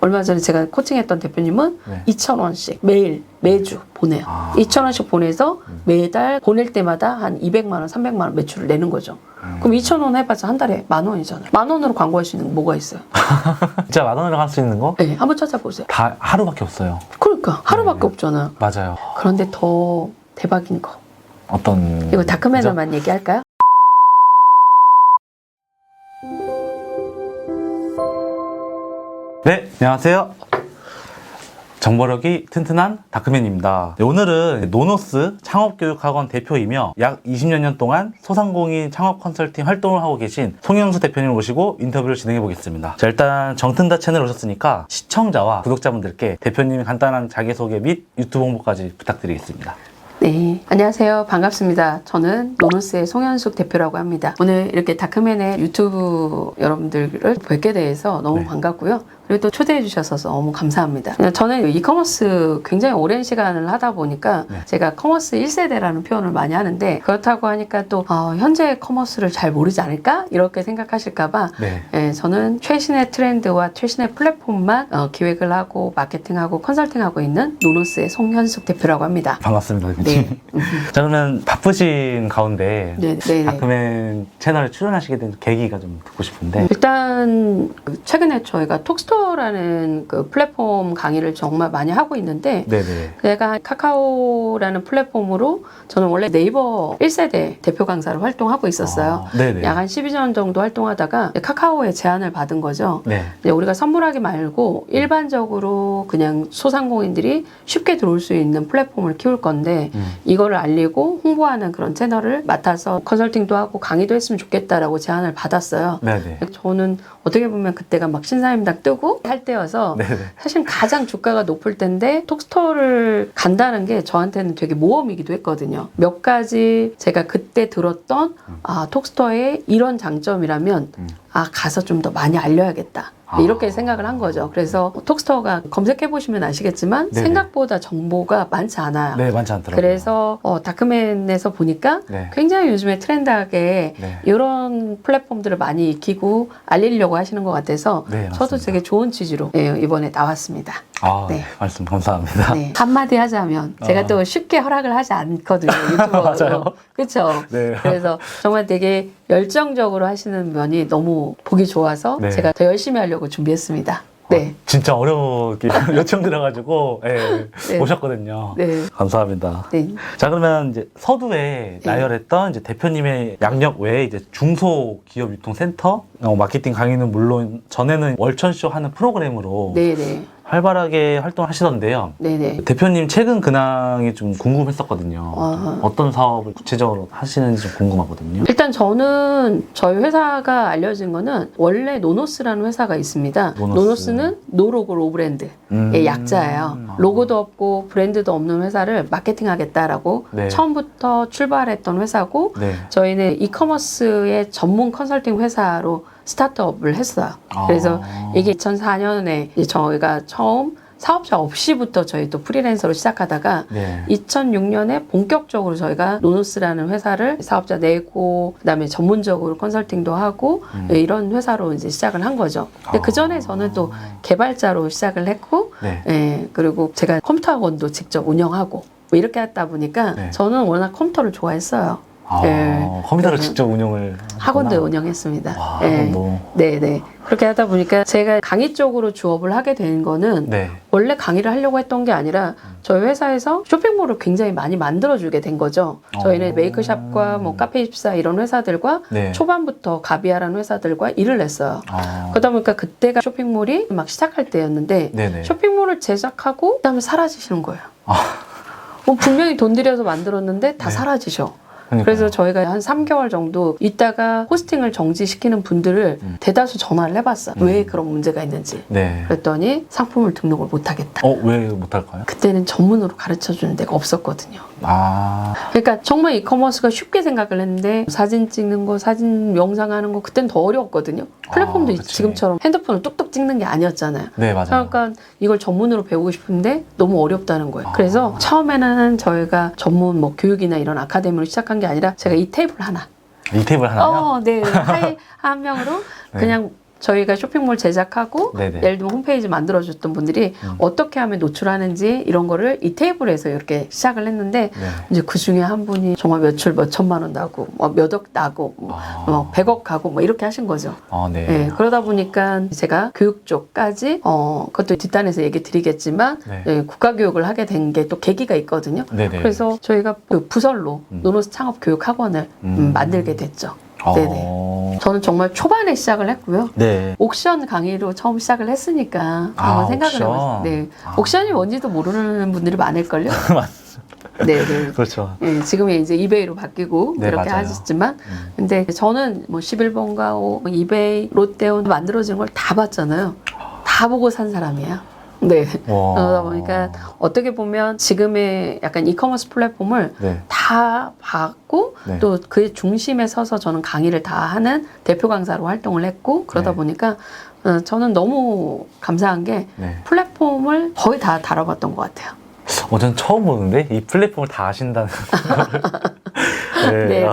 얼마 전에 제가 코칭했던 대표님은 네. 2,000원씩 매주 보내요. 2,000원씩 보내서 매달 보낼 때마다 한 200만 원, 300만 원 매출을 내는 거죠. 그럼 2,000원 해봤자 한 달에 10,000원이잖아요. 10,000원으로 광고할 수 있는 게 뭐가 있어요? 진짜 10,000원으로 할 수 있는 거? 네, 한번 찾아보세요. 다 하루밖에 없어요. 그러니까 하루밖에 네. 없잖아요. 맞아요. 그런데 더 대박인 거. 어떤 이거 다크맨너만 얘기할까요? 네, 안녕하세요. 정보력이 튼튼한 다크맨입니다. 네, 오늘은 노노스 창업교육학원 대표이며 약 20여 년 동안 소상공인 창업 컨설팅 활동을 하고 계신 송영수 대표님을 모시고 인터뷰를 진행해 보겠습니다. 자, 일단 정튼다 채널 오셨으니까 시청자와 구독자분들께 대표님의 간단한 자기소개 및 유튜브 홍보까지 부탁드리겠습니다. 네, 안녕하세요. 반갑습니다. 저는 노노스의 송현숙 대표라고 합니다. 오늘 이렇게 다크맨의 유튜브 여러분들을 뵙게 돼서 너무 네. 반갑고요. 그리고 또 초대해 주셔서 너무 감사합니다. 저는 이커머스 굉장히 오랜 시간을 하다 보니까 네. 제가 커머스 1세대라는 표현을 많이 하는데 그렇다고 하니까 또 현재 커머스를 잘 모르지 않을까? 이렇게 생각하실까봐 네. 저는 최신의 트렌드와 최신의 플랫폼만 기획을 하고 마케팅하고 컨설팅하고 있는 노노스의 송현숙 대표라고 합니다. 반갑습니다. 대표님. 네. 자, 그러면 바쁘신 가운데 네. 다크맨 채널에 출연하시게 된 계기가 좀 듣고 싶은데. 일단 최근에 저희가 톡스토어라는 그 플랫폼 강의를 정말 많이 하고 있는데 네네. 제가 카카오라는 플랫폼으로 저는 원래 네이버 1세대 대표 강사로 활동하고 있었어요. 네네. 약 한 12년 정도 활동하다가 카카오의 제안을 받은 거죠. 네. 이제 우리가 선물하기 말고 일반적으로 그냥 소상공인들이 쉽게 들어올 수 있는 플랫폼을 키울 건데 이거를 알리고 홍보하는 그런 채널을 맡아서 컨설팅도 하고 강의도 했으면 좋겠다라고 제안을 받았어요. 네네. 저는 어떻게 보면 그때가 막 신사임당 뜨고 할 때여서 네네. 사실 가장 주가가 높을 때인데 톡스토어를 간다는 게 저한테는 되게 모험이기도 했거든요. 몇 가지 제가 그때 들었던 톡스토어의 이런 장점이라면 가서 좀 더 많이 알려야겠다. 이렇게 생각을 한 거죠. 그래서 톡스토어가 검색해보시면 아시겠지만 네네. 생각보다 정보가 많지 않아요. 네, 많지 않더라고요. 그래서 다크맨에서 보니까 네. 굉장히 요즘에 트렌드하게 네. 이런 플랫폼들을 많이 익히고 알리려고 하시는 것 같아서 네, 저도 맞습니다. 되게 좋은 취지로 이번에 나왔습니다. 네. 네. 말씀 감사합니다. 네. 한마디 하자면 제가 또 쉽게 허락을 하지 않거든요. 유튜버로. 맞아요. 그렇죠. 네. 그래서 정말 되게 열정적으로 하시는 면이 너무 보기 좋아서 네. 제가 더 열심히 하려고 준비했습니다. 네. 진짜 어렵게 요청 드려가지고 네. 오셨거든요. 네. 감사합니다. 네. 자, 그러면 이제 서두에 나열했던 이제 대표님의 양력 외에 이제 중소기업 유통센터 마케팅 강의는 물론 전에는 월천쇼 하는 프로그램으로 네네. 활발하게 활동하시던데요. 네네. 대표님 최근 근황이 좀 궁금했었거든요. 어떤 사업을 구체적으로 하시는지 좀 궁금하거든요. 일단 저는 저희 회사가 알려진 거는 원래 노노스라는 회사가 있습니다. 노노스는 노로고 로브랜드의 약자예요. 로고도 없고 브랜드도 없는 회사를 마케팅하겠다라고 네. 처음부터 출발했던 회사고 네. 저희는 이커머스의 전문 컨설팅 회사로 스타트업을 했어요. 그래서 이게 2004년에 저희가 처음 사업자 없이부터 저희 또 프리랜서로 시작하다가 네. 2006년에 본격적으로 저희가 노노스라는 회사를 사업자 내고 그다음에 전문적으로 컨설팅도 하고 이런 회사로 이제 시작을 한 거죠. 근데 그 전에 저는 또 개발자로 시작을 했고, 네. 그리고 제가 컴퓨터 학원도 직접 운영하고 뭐 이렇게 하다 보니까 네. 저는 워낙 컴퓨터를 좋아했어요. 컴퓨터를 그래서 직접 운영을 학원도 하셨구나. 운영했습니다. 와, 학원도. 네네. 그렇게 하다 보니까 제가 강의 쪽으로 주업을 하게 된 거는 네. 원래 강의를 하려고 했던 게 아니라 저희 회사에서 쇼핑몰을 굉장히 많이 만들어주게 된 거죠. 저희는 메이크샵과 뭐 카페24 이런 회사들과 네. 초반부터 가비아라는 회사들과 일을 했어요. 그러다 보니까 그때가 쇼핑몰이 막 시작할 때였는데 네네. 쇼핑몰을 제작하고 그다음에 사라지시는 거예요. 분명히 돈 들여서 만들었는데 다 네. 사라지셔. 그러니까요. 그래서 저희가 한 3개월 정도 있다가 호스팅을 정지시키는 분들을 대다수 전화를 해봤어요. 왜 그런 문제가 있는지. 네. 그랬더니 상품을 등록을 못하겠다. 왜 못할까요? 그때는 전문으로 가르쳐주는 데가 없었거든요. 아, 그러니까 정말 이커머스가 쉽게 생각을 했는데 사진 찍는 거, 사진 영상하는 거 그때는 더 어려웠거든요. 플랫폼도 그치. 지금처럼 핸드폰을 뚝뚝 찍는 게 아니었잖아요. 네, 맞아요. 그러니까 이걸 전문으로 배우고 싶은데 너무 어렵다는 거예요. 그래서 처음에는 저희가 전문 뭐 교육이나 이런 아카데미를 시작한 게 아니라 제가 이 테이블 하나. 이 테이블 하나요? 네. 한 명으로 네. 그냥 저희가 쇼핑몰 제작하고 네네. 예를 들면 홈페이지 만들어줬던 분들이 어떻게 하면 노출하는지 이런 거를 이 테이블에서 이렇게 시작을 했는데 네. 이제 그 중에 한 분이 정말 매출 몇 천만 원 나고 몇 억 나고 뭐 100억 가고 뭐 이렇게 하신 거죠. 네. 네, 그러다 보니까 제가 교육 쪽까지 그것도 뒷단에서 얘기 드리겠지만 네. 네, 국가교육을 하게 된 게 또 계기가 있거든요. 네네. 그래서 저희가 그 부설로 노노스 창업교육학원을 만들게 됐죠. 네네. 저는 정말 초반에 시작을 했고요. 네. 옥션 강의로 처음 시작을 했으니까 한번 생각을 옥션. 해봤어요. 네. 옥션이 뭔지도 모르는 분들이 많을걸요? 네, 네. 그렇죠. 네, 지금은 이제 이베이로 바뀌고 네, 그렇게 맞아요. 하셨지만, 근데 저는 뭐 11번가 이베이, 롯데온 만들어진 걸 다 봤잖아요. 다 보고 산 사람이에요. 네. 와. 그러다 보니까 어떻게 보면 지금의 약간 이커머스 플랫폼을 네. 다 봤고 네. 또 그의 중심에 서서 저는 강의를 다 하는 대표 강사로 활동을 했고 그러다 네. 보니까 저는 너무 감사한 게 네. 플랫폼을 거의 다 다뤄봤던 것 같아요. 전 처음 보는데 이 플랫폼을 다 아신다는 네. 네네.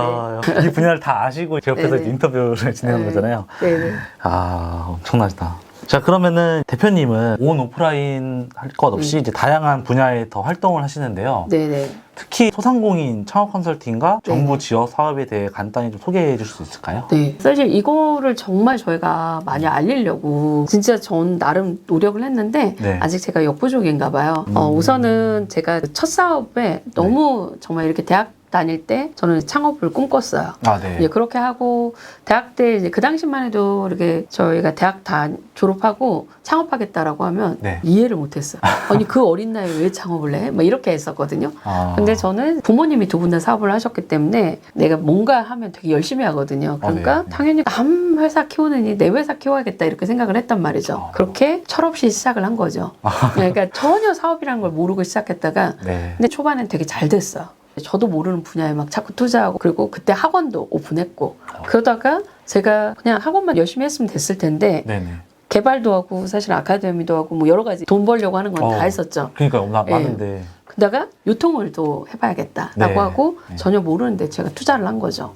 이 분야를 다 아시고 제 옆에서 네네. 인터뷰를 진행하는 네. 거잖아요. 네네. 엄청나다. 자, 그러면은 대표님은 온 오프라인 할 것 없이 이제 다양한 분야에 더 활동을 하시는데요. 네네. 특히 소상공인 창업 컨설팅과 정부 네네. 지역 사업에 대해 간단히 좀 소개해 주실 수 있을까요? 네. 사실 이거를 정말 저희가 많이 알리려고 진짜 전 나름 노력을 했는데 네. 아직 제가 역부족인가 봐요. 우선은 제가 첫 사업에 너무 정말 이렇게 대학 다닐 때 저는 창업을 꿈꿨어요. 네. 이제 그렇게 하고 대학 때 이제 그 당시만 해도 이렇게 저희가 대학 다 졸업하고 창업하겠다라고 하면 네. 이해를 못했어요. 아니 그 어린 나이에 왜 창업을 해? 뭐 이렇게 했었거든요. 근데 저는 부모님이 두 분 다 사업을 하셨기 때문에 내가 뭔가 하면 되게 열심히 하거든요. 그러니까 네. 당연히 남 회사 키우느니 내 회사 키워야겠다 이렇게 생각을 했단 말이죠. 그렇게 철없이 시작을 한 거죠. 그러니까 전혀 사업이라는 걸 모르고 시작했다가 네. 근데 초반엔 되게 잘 됐어요. 저도 모르는 분야에 막 자꾸 투자하고 그리고 그때 학원도 오픈했고 그러다가 제가 그냥 학원만 열심히 했으면 됐을 텐데 네네. 개발도 하고 사실 아카데미도 하고 뭐 여러 가지 돈 벌려고 하는 건 다 했었죠. 그러니까 예. 많은데. 그러다가 유통을 또 해봐야겠다라고 네. 하고 네. 전혀 모르는데 제가 투자를 한 거죠.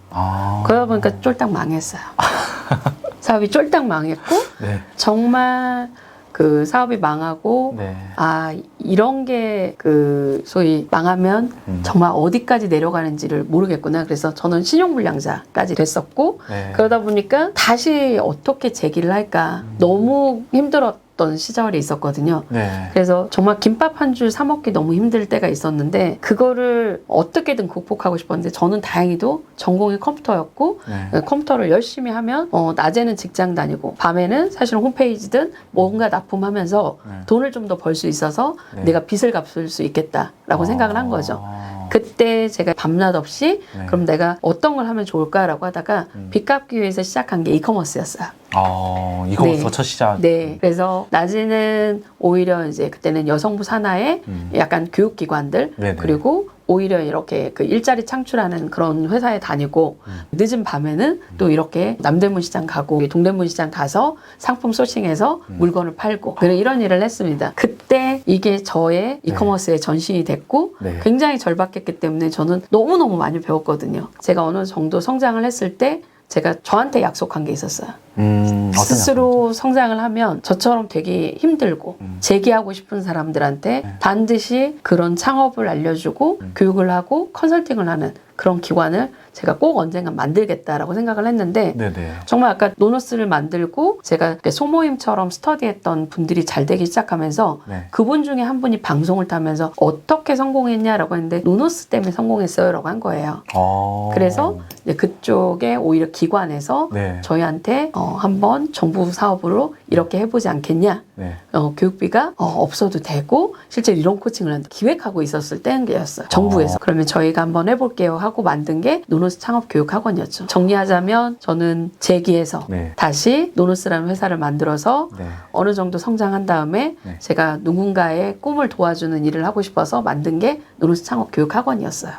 그러다 보니까 쫄딱 망했어요. 사업이 쫄딱 망했고 네. 정말 그 사업이 망하고 네. 이런 게 그 소위 망하면 정말 어디까지 내려가는지를 모르겠구나. 그래서 저는 신용불량자까지 됐었고 네. 그러다 보니까 다시 어떻게 재기를 할까 너무 힘들었던 시절이 있었거든요. 네. 그래서 정말 김밥 한 줄 사 먹기 너무 힘들 때가 있었는데 그거를 어떻게든 극복하고 싶었는데 저는 다행히도 전공이 컴퓨터였고 네. 컴퓨터를 열심히 하면 낮에는 직장 다니고 밤에는 사실은 홈페이지든 뭔가 납품하면서 네. 돈을 좀 더 벌 수 있어서 네. 내가 빚을 갚을 수 있겠다라고 생각을 한 거죠. 그때 제가 밤낮 없이 네. 그럼 내가 어떤 걸 하면 좋을까라고 하다가 빚 갚기 위해서 시작한 게 이커머스였어요. 이거부터 네. 첫 시작. 네. 그래서 낮에는 오히려 이제 그때는 여성부 산하의 약간 교육기관들 네네. 그리고 오히려 이렇게 그 일자리 창출하는 그런 회사에 다니고 늦은 밤에는 또 이렇게 남대문 시장 가고 동대문 시장 가서 상품 소싱해서 물건을 팔고 이런 일을 했습니다. 그때 이게 저의 이커머스의 전신이 됐고 네. 굉장히 절박했기 때문에 저는 너무너무 많이 배웠거든요. 제가 어느 정도 성장을 했을 때 제가 저한테 약속한 게 있었어요. 어떤 스스로 성장을 하면 저처럼 되게 힘들고 재기하고 싶은 사람들한테 반드시 그런 창업을 알려주고 교육을 하고 컨설팅을 하는 그런 기관을 제가 꼭 언젠가 만들겠다라고 생각을 했는데 네네. 정말 아까 노노스를 만들고 제가 이렇게 소모임처럼 스터디했던 분들이 잘 되기 시작하면서 네. 그분 중에 한 분이 방송을 타면서 어떻게 성공했냐라고 했는데 노노스 때문에 성공했어요 라고 한 거예요. 그래서 이제 그쪽에 오히려 기관에서 네. 저희한테 한번 정부 사업으로 이렇게 해보지 않겠냐. 네. 교육비가 없어도 되고 실제 이런 코칭을 기획하고 있었을 때였어요. 정부에서. 그러면 저희가 한번 해볼게요 하고 만든 게 노노스 창업교육학원이었죠. 정리하자면 저는 재기해서 네. 다시 노노스라는 회사를 만들어서 네. 어느 정도 성장한 다음에 네. 제가 누군가의 꿈을 도와주는 일을 하고 싶어서 만든 게 노노스 창업교육학원이었어요.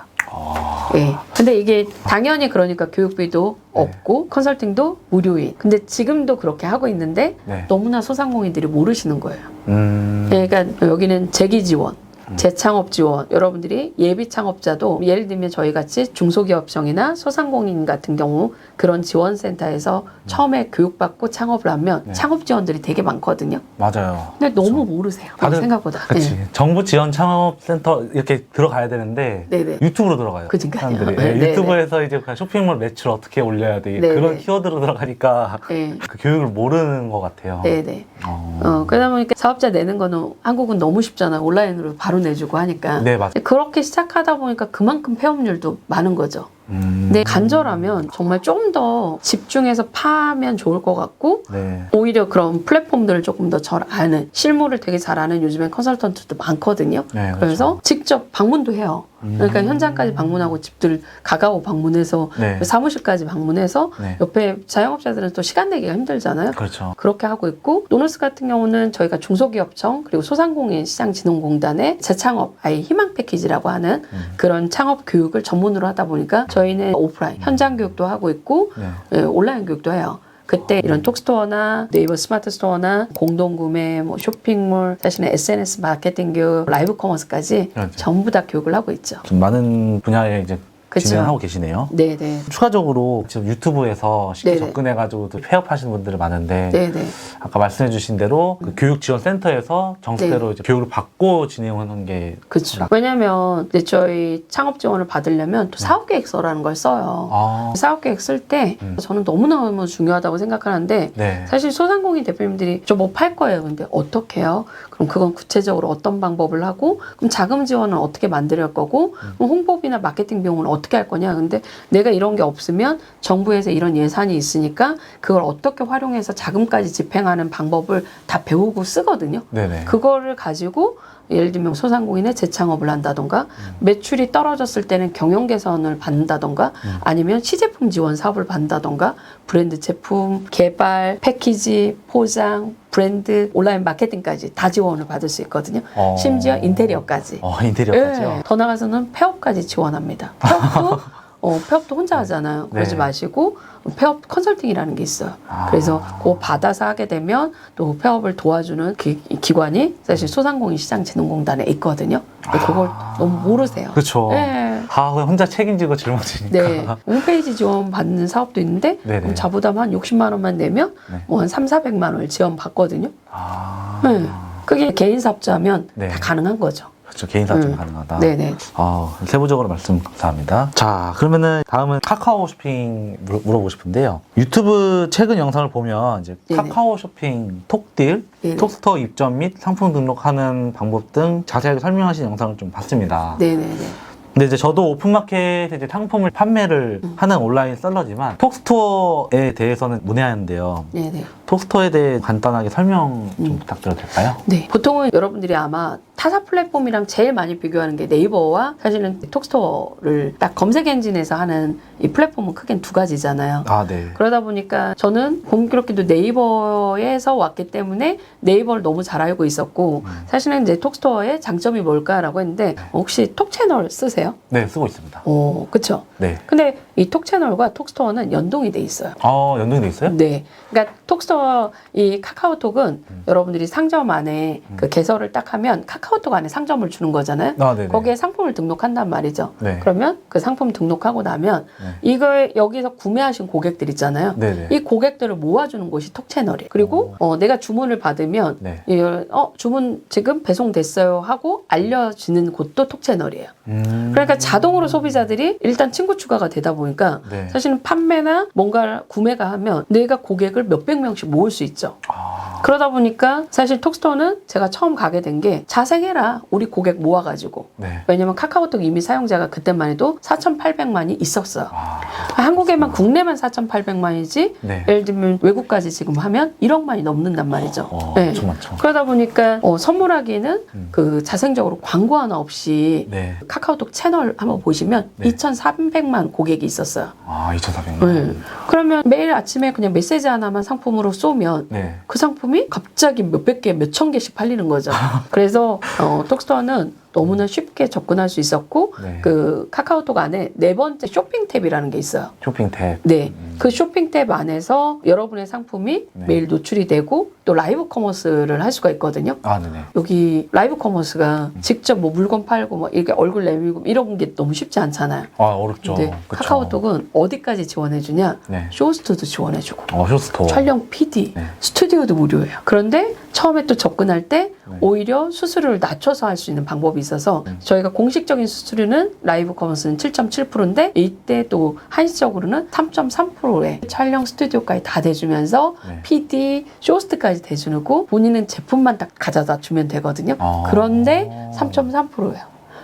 네. 근데 이게 당연히 그러니까 교육비도 없고 컨설팅도 무료인. 근데 지금도 그렇게 하고 있는데 네. 너무나 소상공인들이 모르시는 거예요. 음. 그러니까 여기는 재기 지원, 재창업 지원, 여러분들이 예비 창업자도 예를 들면 저희 같이 중소기업청이나 소상공인 같은 경우 그런 지원센터에서 처음에 교육받고 창업을 하면 네. 창업 지원들이 되게 많거든요. 맞아요. 근데 너무 모르세요. 다들 생각보다. 그치. 네. 정부 지원 창업센터 이렇게 들어가야 되는데 네네. 유튜브로 들어가요. 그러니까요. 사람들이. 네, 예, 유튜브에서 이제 그냥 쇼핑몰 매출 어떻게 올려야 돼 네, 그런 네. 키워드로 들어가니까 네. 그 교육을 모르는 것 같아요. 네네. 그러다 보니까 사업자 내는 거는 한국은 너무 쉽잖아요. 온라인으로 바로 내주고 하니까. 네, 맞아요. 그렇게 시작하다 보니까 그만큼 폐업률도 많은 거죠. 근데 간절하면 정말 좀 더 집중해서 파면 좋을 것 같고 네. 오히려 그런 플랫폼들을 조금 더 잘 아는 실무를 되게 잘 아는 요즘엔 컨설턴트도 많거든요. 네, 그래서 직접 방문도 해요. 그러니까 현장까지 방문하고 집들 가가고 방문해서 네. 사무실까지 방문해서 네. 옆에 자영업자들은 또 시간 내기가 힘들잖아요. 그렇죠. 그렇게 하고 있고 노너스 같은 경우는 저희가 중소기업청 그리고 소상공인 시장진흥공단의 재창업 아예 희망 패키지라고 하는 그런 창업 교육을 전문으로 하다 보니까 저희는 오프라인 현장 교육도 하고 있고 네. 온라인 교육도 해요. 그때 이런 톡스토어나 네이버 스마트 스토어나 공동구매, 뭐 쇼핑몰, 자신의 SNS 마케팅 교육, 라이브 커머스까지 그렇죠. 전부 다 교육을 하고 있죠. 좀 많은 분야에 이제 그쵸. 진행하고 계시네요. 네네. 추가적으로 지금 유튜브에서 쉽게 네네. 접근해가지고 또 폐업하시는 분들이 많은데 네네. 아까 말씀해주신 대로 그 교육지원센터에서 정식대로 네. 이제 교육을 받고 진행하는 게 그렇죠. 왜냐면 이제 저희 창업 지원을 받으려면 또 사업계획서라는 걸 써요. 아, 사업계획 쓸 때 저는 너무너무 중요하다고 생각하는데 네. 사실 소상공인 대표님들이 저 뭐 팔 거예요. 근데 어떻게 해요? 그럼 그건 구체적으로 어떤 방법을 하고 그럼 자금 지원은 어떻게 만들 거고 그럼 홍보비나 마케팅 비용은 어떻게 할 거냐. 근데 내가 이런 게 없으면 정부에서 이런 예산이 있으니까 그걸 어떻게 활용해서 자금까지 집행하는 방법을 다 배우고 쓰거든요. 네네. 그거를 가지고 예를 들면 소상공인의 재창업을 한다던가 매출이 떨어졌을 때는 경영 개선을 받는다던가 아니면 시제품 지원 사업을 받는다던가 브랜드 제품 개발, 패키지, 포장, 브랜드, 온라인 마케팅까지 다 지원을 받을 수 있거든요. 심지어 인테리어까지. 인테리어까지요? 네. 더 나가서는 폐업까지 지원합니다. 폐업도 혼자 하잖아요. 그러지 네. 마시고 폐업 컨설팅이라는 게 있어요. 그래서 그거 받아서 하게 되면 또 폐업을 도와주는 기관이 사실 소상공인 시장진흥공단에 있거든요. 근데 그걸 너무 모르세요. 그렇죠. 네. 그냥 혼자 책임지고 짊어지니까. 네. 홈페이지 지원 받는 사업도 있는데 네네. 그럼 자부담 한 60만 원만 내면 네. 뭐 한 3,400만 원을 지원 받거든요. 아, 네. 그게 개인 사업자면 네. 다 가능한 거죠. 그렇죠. 개인 사업자는 가능하다. 네네. 세부적으로 말씀 감사합니다. 자, 그러면은 다음은 카카오 쇼핑 물어보고 싶은데요. 유튜브 최근 영상을 보면 이제 네네. 카카오 쇼핑 톡딜, 네네. 톡스토어 입점 및 상품 등록하는 방법 등 자세하게 설명하신 영상을 좀 봤습니다. 네네네. 근데 이제 저도 오픈마켓에 이제 상품을 판매를 하는 온라인 셀러지만 톡스토어에 대해서는 문의하는데요. 네네. 톡스토어에 대해 간단하게 설명 좀 부탁드려도 될까요? 네. 보통은 여러분들이 아마 타사 플랫폼이랑 제일 많이 비교하는 게 네이버와 사실은 톡스토어를 딱 검색 엔진에서 하는 이 플랫폼은 크게 두 가지잖아요. 아, 네. 그러다 보니까 저는 공교롭게도 네이버에서 왔기 때문에 네이버를 너무 잘 알고 있었고 사실은 이제 톡스토어의 장점이 뭘까라고 했는데 혹시 톡 채널 쓰세요? 네, 쓰고 있습니다. 그쵸. 네. 근데 이 톡 채널과 톡스토어는 연동이 돼 있어요. 연동이 돼 있어요? 네. 그러니까 톡스토어 이 카카오톡은 여러분들이 상점 안에 그 개설을 딱 하면 카카오톡 안에 상점을 주는 거잖아요. 아, 네네. 거기에 상품을 등록한단 말이죠. 네. 그러면 그 상품 등록하고 나면 네. 이걸 여기서 구매하신 고객들 있잖아요. 네네. 이 고객들을 모아주는 곳이 톡 채널이에요. 그리고 내가 주문을 받으면 네. 주문 지금 배송됐어요 하고 알려지는 곳도 톡 채널이에요. 그러니까 자동으로 소비자들이 일단 친구 추가가 되다 보니까 네. 사실은 판매나 뭔가 구매가 하면 내가 고객을 몇백 명씩 모을 수 있죠. 그러다 보니까 사실 톡스토어는 제가 처음 가게 된 게 자생해라. 우리 고객 모아가지고. 네. 왜냐면 카카오톡 이미 사용자가 그때만 해도 4,800만이 있었어요. 한국에만 국내만 4,800만이지 네. 예를 들면 외국까지 지금 하면 1억만이 넘는단 말이죠. 네. 엄청 많죠. 그러다 보니까 선물하기는 그 자생적으로 광고 하나 없이 네. 카카오톡 채널 한번 보시면 네. 2,300만 고객이 있었어요. 2,400만. 네. 그러면 매일 아침에 그냥 메시지 하나만 상품으로 쏘면 네. 그 상품이 갑자기 몇백 개, 몇천 개씩 팔리는 거죠. 그래서 톡스토어는 너무나 쉽게 접근할 수 있었고 네. 그 카카오톡 안에 네 번째 쇼핑 탭이라는 게 있어요. 쇼핑 탭. 네, 그 쇼핑 탭 안에서 여러분의 상품이 네. 매일 노출이 되고 또 라이브 커머스를 할 수가 있거든요. 아, 네네. 여기 라이브 커머스가 직접 뭐 물건 팔고 뭐 이렇게 얼굴 내밀고 이런 게 너무 쉽지 않잖아요. 아, 어렵죠. 근데 그쵸. 카카오톡은 어디까지 지원해주냐? 네. 쇼호스트도 지원해주고 쇼스토어. 촬영 PD, 네. 스튜디오도 무료예요. 그런데 처음에 또 접근할 때 네. 오히려 수수료를 낮춰서 할 수 있는 방법이 있어서 저희가 공식적인 수수료는 라이브 커머스는 7.7%인데 이때 또 한시적으로는 3.3%에 촬영 스튜디오까지 다 대주면서 네. PD, 쇼호스트까지 대주고 본인은 제품만 딱 가져다 주면 되거든요. 아. 그런데 3.3%예요.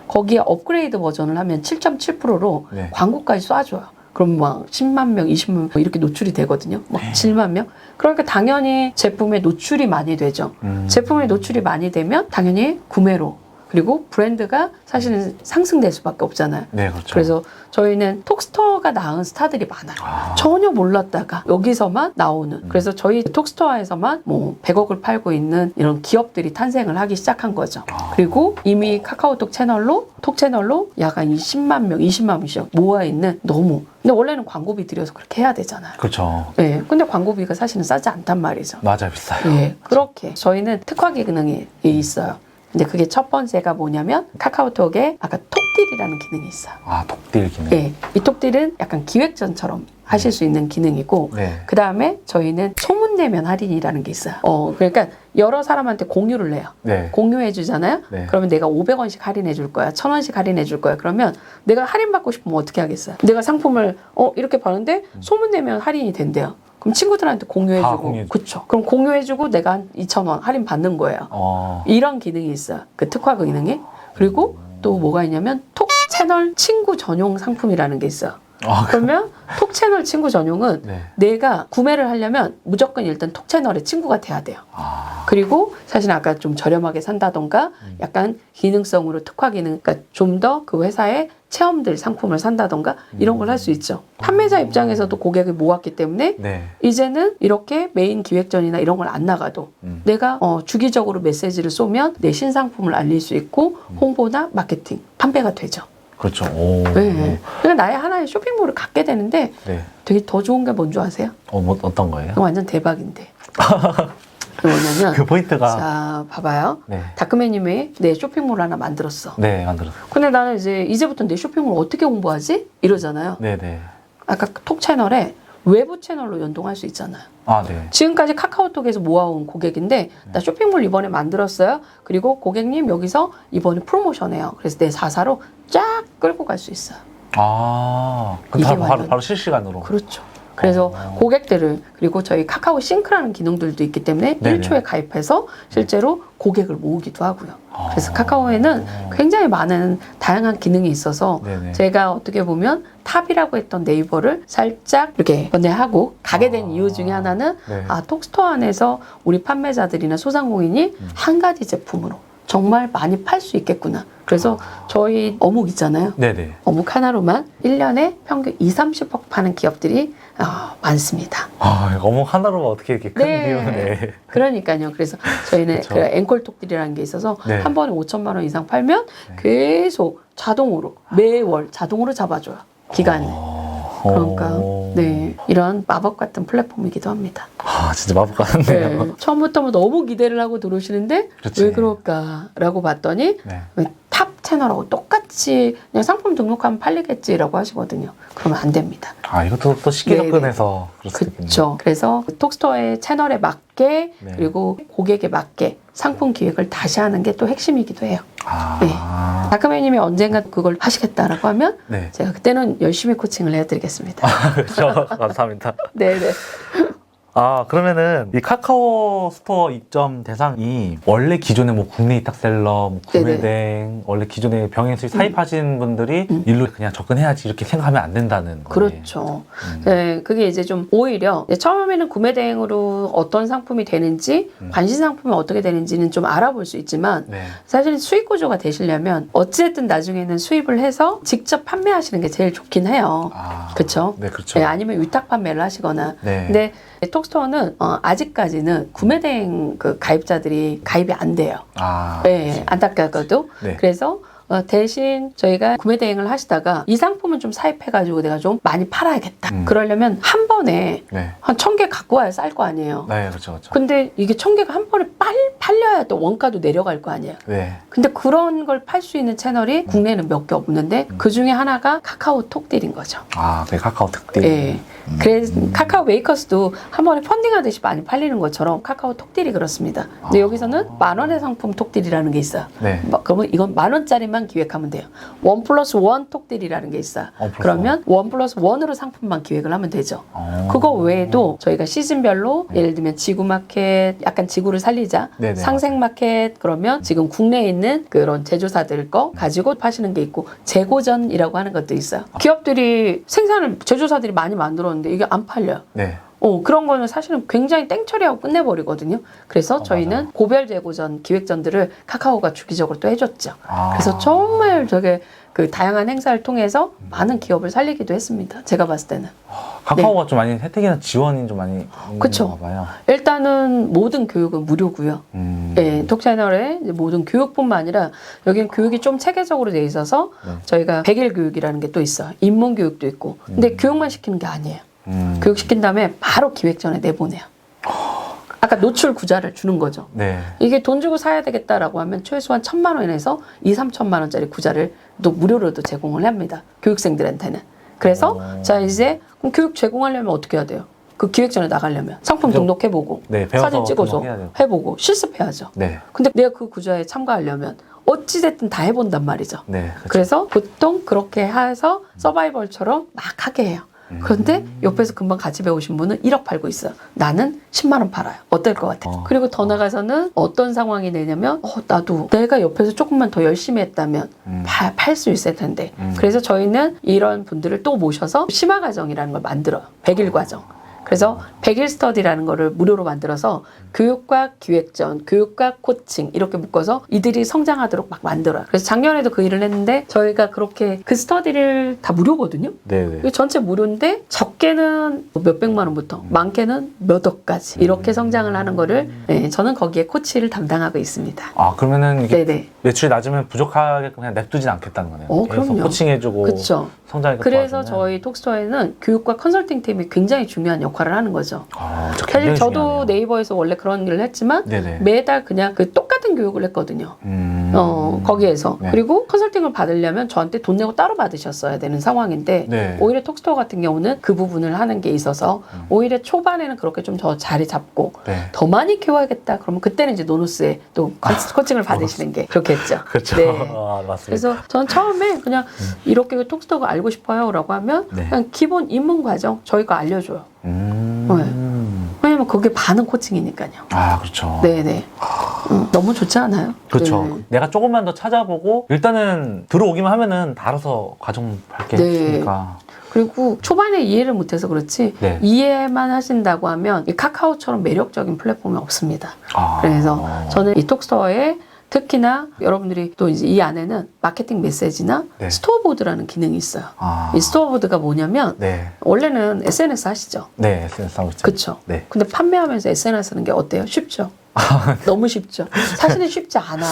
거기에 업그레이드 버전을 하면 7.7%로 네. 광고까지 쏴줘요. 그럼 막 10만 명, 20만 명 이렇게 노출이 되거든요. 막 7만 명. 그러니까 당연히 제품에 노출이 많이 되죠. 제품에 노출이 많이 되면 당연히 구매로 그리고 브랜드가 사실은 상승될 수밖에 없잖아요. 네, 그렇죠. 그래서 저희는 톡스토어가 낳은 스타들이 많아요. 전혀 몰랐다가 여기서만 나오는. 그래서 저희 톡스토어에서만 뭐 100억을 팔고 있는 이런 기업들이 탄생을 하기 시작한 거죠. 그리고 이미 카카오톡 채널로 톡 채널로 약 한 10만 명, 20만 명씩 모아 있는 너무. 근데 원래는 광고비 들여서 그렇게 해야 되잖아요. 그렇죠. 네, 근데 광고비가 사실은 싸지 않단 말이죠. 맞아, 비싸요. 예, 그렇게 저희는 특화 기능이 있어요. 근데 그게 첫 번째가 뭐냐면 카카오톡에 아까 톡딜이라는 기능이 있어요. 아, 톡딜 기능. 예, 이 톡딜은 약간 기획전처럼 하실 수 있는 기능이고 네. 그 다음에 저희는 소문내면 할인이라는 게 있어요. 그러니까 여러 사람한테 공유를 해요. 네. 공유해 주잖아요. 네. 그러면 내가 500원씩 할인해 줄 거야. 1000원씩 할인해 줄 거야. 그러면 내가 할인 받고 싶으면 어떻게 하겠어요? 내가 상품을 이렇게 파는데 소문내면 할인이 된대요. 그럼 친구들한테 공유해주고, 그쵸. 그럼 공유해주고 내가 한 2,000원 할인 받는 거예요. 이런 기능이 있어요. 그 특화 기능이. 그리고 또 뭐가 있냐면 톡 채널 친구 전용 상품이라는 게 있어요. 그러면 톡 채널 친구 전용은 네. 내가 구매를 하려면 무조건 일단 톡 채널에 친구가 돼야 돼요. 그리고 사실 아까 좀 저렴하게 산다던가 약간 기능성으로 특화 기능, 그러니까 좀 더 그 회사의 체험들 상품을 산다던가 이런 걸 할 수 있죠. 판매자 입장에서도 고객을 모았기 때문에 네. 이제는 이렇게 메인 기획전이나 이런 걸 안 나가도 내가 주기적으로 메시지를 쏘면 내 신상품을 알릴 수 있고 홍보나 마케팅, 판매가 되죠. 그렇죠. 네. 그러니까 나의 하나의 쇼핑몰을 갖게 되는데 네. 되게 더 좋은 게 뭔지 아세요? 어떤 거예요? 그거 완전 대박인데. 뭐냐면 그 포인트가. 자, 봐봐요. 네. 다크맨님이 내 쇼핑몰 하나 만들었어. 네, 만들었어요. 근데 나는 이제부터 내 쇼핑몰 어떻게 홍보하지? 이러잖아요. 네네. 아까 톡 채널에 외부 채널로 연동할 수 있잖아요. 아, 네. 지금까지 카카오톡에서 모아온 고객인데 나 쇼핑몰 이번에 만들었어요. 그리고 고객님 여기서 이번에 프로모션해요. 그래서 내 사사로 쫙 끌고 갈 수 있어요. 아, 이게 바로 실시간으로. 그렇죠. 그래서 고객들을 그리고 저희 카카오 싱크라는 기능들도 있기 때문에 네네. 1초에 가입해서 실제로 고객을 모으기도 하고요. 그래서 카카오에는 굉장히 많은 다양한 기능이 있어서 네네. 제가 어떻게 보면 탑이라고 했던 네이버를 살짝 이렇게 번외하고 가게 된 이유 중에 하나는 네. 톡스토어 안에서 우리 판매자들이나 소상공인이 한 가지 제품으로 정말 많이 팔 수 있겠구나. 그래서 저희 어묵 있잖아요. 네네. 어묵 하나로만 1년에 평균 20-30억 파는 기업들이 많습니다. 어묵 하나로 어떻게 이렇게 큰 네. 비용을. 그러니까요. 그래서 저희는 그쵸. 그 앵콜톡들이라는 게 있어서 네. 한 번에 5천만 원 이상 팔면 계속 자동으로 매월 자동으로 잡아줘요. 기간을. 그러니까 네, 이런 마법 같은 플랫폼이기도 합니다. 진짜 마법 같네요. 네. 처음부터 너무 기대를 하고 들어오시는데 그렇지. 왜 그럴까라고 봤더니 네. 왜 탑 채널하고 똑같이 그냥 상품 등록하면 팔리겠지라고 하시거든요. 그러면 안 됩니다. 이것도 또 쉽게 네네. 접근해서 그럴 수 있겠네요. 그렇죠. 그래서 톡스토어의 채널에 맞게 네. 그리고 고객에 맞게 상품 기획을 다시 하는 게 또 핵심이기도 해요. 네. 다크맨님이 언젠가 그걸 하시겠다라고 하면 네. 제가 그때는 열심히 코칭을 해드리겠습니다. 그렇죠. 감사합니다. 네네. 그러면은 이 카카오 스토어 입점 대상이 원래 기존에 뭐 국내 위탁셀러, 뭐 구매댕, 원래 기존에 병행수입 사입하신 분들이 일로 그냥 접근해야지 이렇게 생각하면 안 된다는 거예요. 그렇죠. 네, 그게 이제 좀 오히려 처음에는 구매 대행으로 어떤 상품이 되는지 관심 상품이 어떻게 되는지는 좀 알아볼 수 있지만 네. 사실 수익 구조가 되시려면 어쨌든 나중에는 수입을 해서 직접 판매하시는 게 제일 좋긴 해요. 그렇죠? 네, 그렇죠. 네, 아니면 위탁 판매를 하시거나. 네. 근데 톡스토어는 아직까지는 구매대행 그 가입자들이 가입이 안 돼요. 아, 네, 안타깝게도. 네. 그래서 대신 저희가 구매 대행을 하시다가 이 상품은 좀 사입해가지고 내가 좀 많이 팔아야겠다. 그러려면 한 번에 네. 한 1,000개 갖고 와야 쌀 거 아니에요. 네, 그렇죠, 그렇죠. 근데 이게 1,000개가 한 번에 팔려야 또 원가도 내려갈 거 아니에요. 네. 근데 그런 걸 팔 수 있는 채널이 국내에는 몇 개 없는데 그 중에 하나가 카카오톡 딜인 거죠. 아, 그 카카오 특딜. 예. 그래서 카카오 웨이커스도 한 번에 펀딩하듯이 많이 팔리는 것처럼 카카오 톡딜이 그렇습니다. 근데 여기서는 10,000원의 상품 톡딜이라는 게 있어요. 네. 그러면 이건 10,000원짜리만 기획하면 돼요. 1+1 톡딜이라는 게 있어요. 그러면 1+1으로 상품만 기획을 하면 되죠. 그거 외에도 저희가 시즌별로 예를 들면 지구마켓, 약간 지구를 살리자. 네네, 상생마켓 그러면 지금 국내에 있는 그런 제조사들 거 가지고 파시는 게 있고 재고전이라고 하는 것도 있어요. 기업들이 생산을 제조사들이 많이 만들었는데 이게 안 팔려요. 네. 그런 거는 사실은 굉장히 땡처리하고 끝내버리거든요. 그래서 저희는 맞아요. 고별 재고전, 기획전들을 카카오가 주기적으로 또 해줬죠. 아. 그래서 정말 저게 그 다양한 행사를 통해서 많은 기업을 살리기도 했습니다. 제가 봤을 때는. 카카오가 좀 많이 혜택이나 지원이 좀 많이 있는 그쵸. 거 봐요. 일단은 모든 교육은 무료고요. 네, 톡채널의 모든 교육뿐만 아니라 여기는 교육이 좀 체계적으로 돼 있어서 네. 저희가 100일 교육이라는 게 또 있어요. 입문 교육도 있고. 근데 교육만 시키는 게 아니에요. 교육시킨 다음에 바로 기획전에 내보내요. 아까 노출 구자를 주는 거죠. 네. 이게 돈 주고 사야 되겠다라고 하면 최소한 1,000만 원에서 2-3천만 원짜리 구자를 또 무료로도 제공을 합니다. 교육생들한테는. 그래서 자 이제 그럼 교육 제공하려면 어떻게 해야 돼요? 그 기획전에 나가려면 상품 그죠. 등록해보고 네, 배워서 사진 찍어서 등록해야 돼요. 해보고 실습해야죠. 네. 근데 내가 그 구자에 참가하려면 어찌됐든 다 해본단 말이죠. 네. 그렇죠. 그래서 보통 그렇게 해서 서바이벌처럼 막 하게 해요. 그런데 옆에서 금방 같이 배우신 분은 1억 팔고 있어요. 나는 10만 원 팔아요. 어떨 것 같아요? 그리고 더 나가서는 어떤 상황이 되냐면 나도 내가 옆에서 조금만 더 열심히 했다면 팔 수 있을 텐데. 그래서 저희는 이런 분들을 또 모셔서 심화 과정이라는 걸 만들어요. 100일 과정. 그래서 100일 스터디라는 거를 무료로 만들어서 교육과 기획전, 교육과 코칭 이렇게 묶어서 이들이 성장하도록 막 만들어요. 그래서 작년에도 그 일을 했는데 저희가 그렇게 그 스터디를 다 무료거든요. 네네. 이게 전체 무료인데 적게는 몇백만 원부터 많게는 몇 억까지 이렇게 성장을 하는 거를 저는 거기에 코치를 담당하고 있습니다. 아, 그러면은 이게 네네. 매출이 낮으면 부족하게끔 그냥 냅두진 않겠다는 거네요. 계속 그럼요. 코칭해주고 그렇죠. 성장하게 그래서 도와주면. 저희 톡스토어에는 교육과 컨설팅 팀이 굉장히 중요한 역할을 하는 거죠. 저 사실 굉장히 저도 중요하네요. 네이버에서 원래 그런 일을 했지만 네네. 매달 그냥 그 똑같은 교육을 했거든요. 거기에서. 네. 그리고 컨설팅을 받으려면 저한테 돈 내고 따로 받으셨어야 되는 상황인데 네. 오히려 톡스토어 같은 경우는 그 부분을 하는 게 있어서 오히려 초반에는 그렇게 좀 더 자리 잡고 네. 더 많이 키워야겠다. 그러면 그때는 이제 노노스에 또 코칭을 받으시는 게 좋겠죠. 그렇죠. 네. 아, 맞습니다. 그래서 전 처음에 그냥 이렇게 톡스토어가 알고 싶어요 라고 하면 네. 그냥 기본 입문 과정 저희가 알려줘요. 음. 왜냐면 그게 반은 코칭이니까요. 아, 그렇죠. 네네. 너무 좋지 않아요? 그렇죠. 네. 내가 조금만 더 찾아보고 일단은 들어오기만 하면은 다 알아서 과정 밟게 네. 해주니까. 그리고 초반에 이해를 못해서 그렇지 네. 이해만 하신다고 하면 이 카카오처럼 매력적인 플랫폼이 없습니다. 아. 그래서 저는 이 톡스토어에 특히나 여러분들이 또 이제 이 안에는 마케팅 메시지나 네. 스토어보드라는 기능이 있어요. 아. 이 스토어보드가 뭐냐면 네. 원래는 SNS 하시죠? 네, SNS 하고 있죠. 그쵸? 네. 근데 판매하면서 SNS 하는 게 어때요? 쉽죠? 너무 쉽죠. 사실은 쉽지 않아.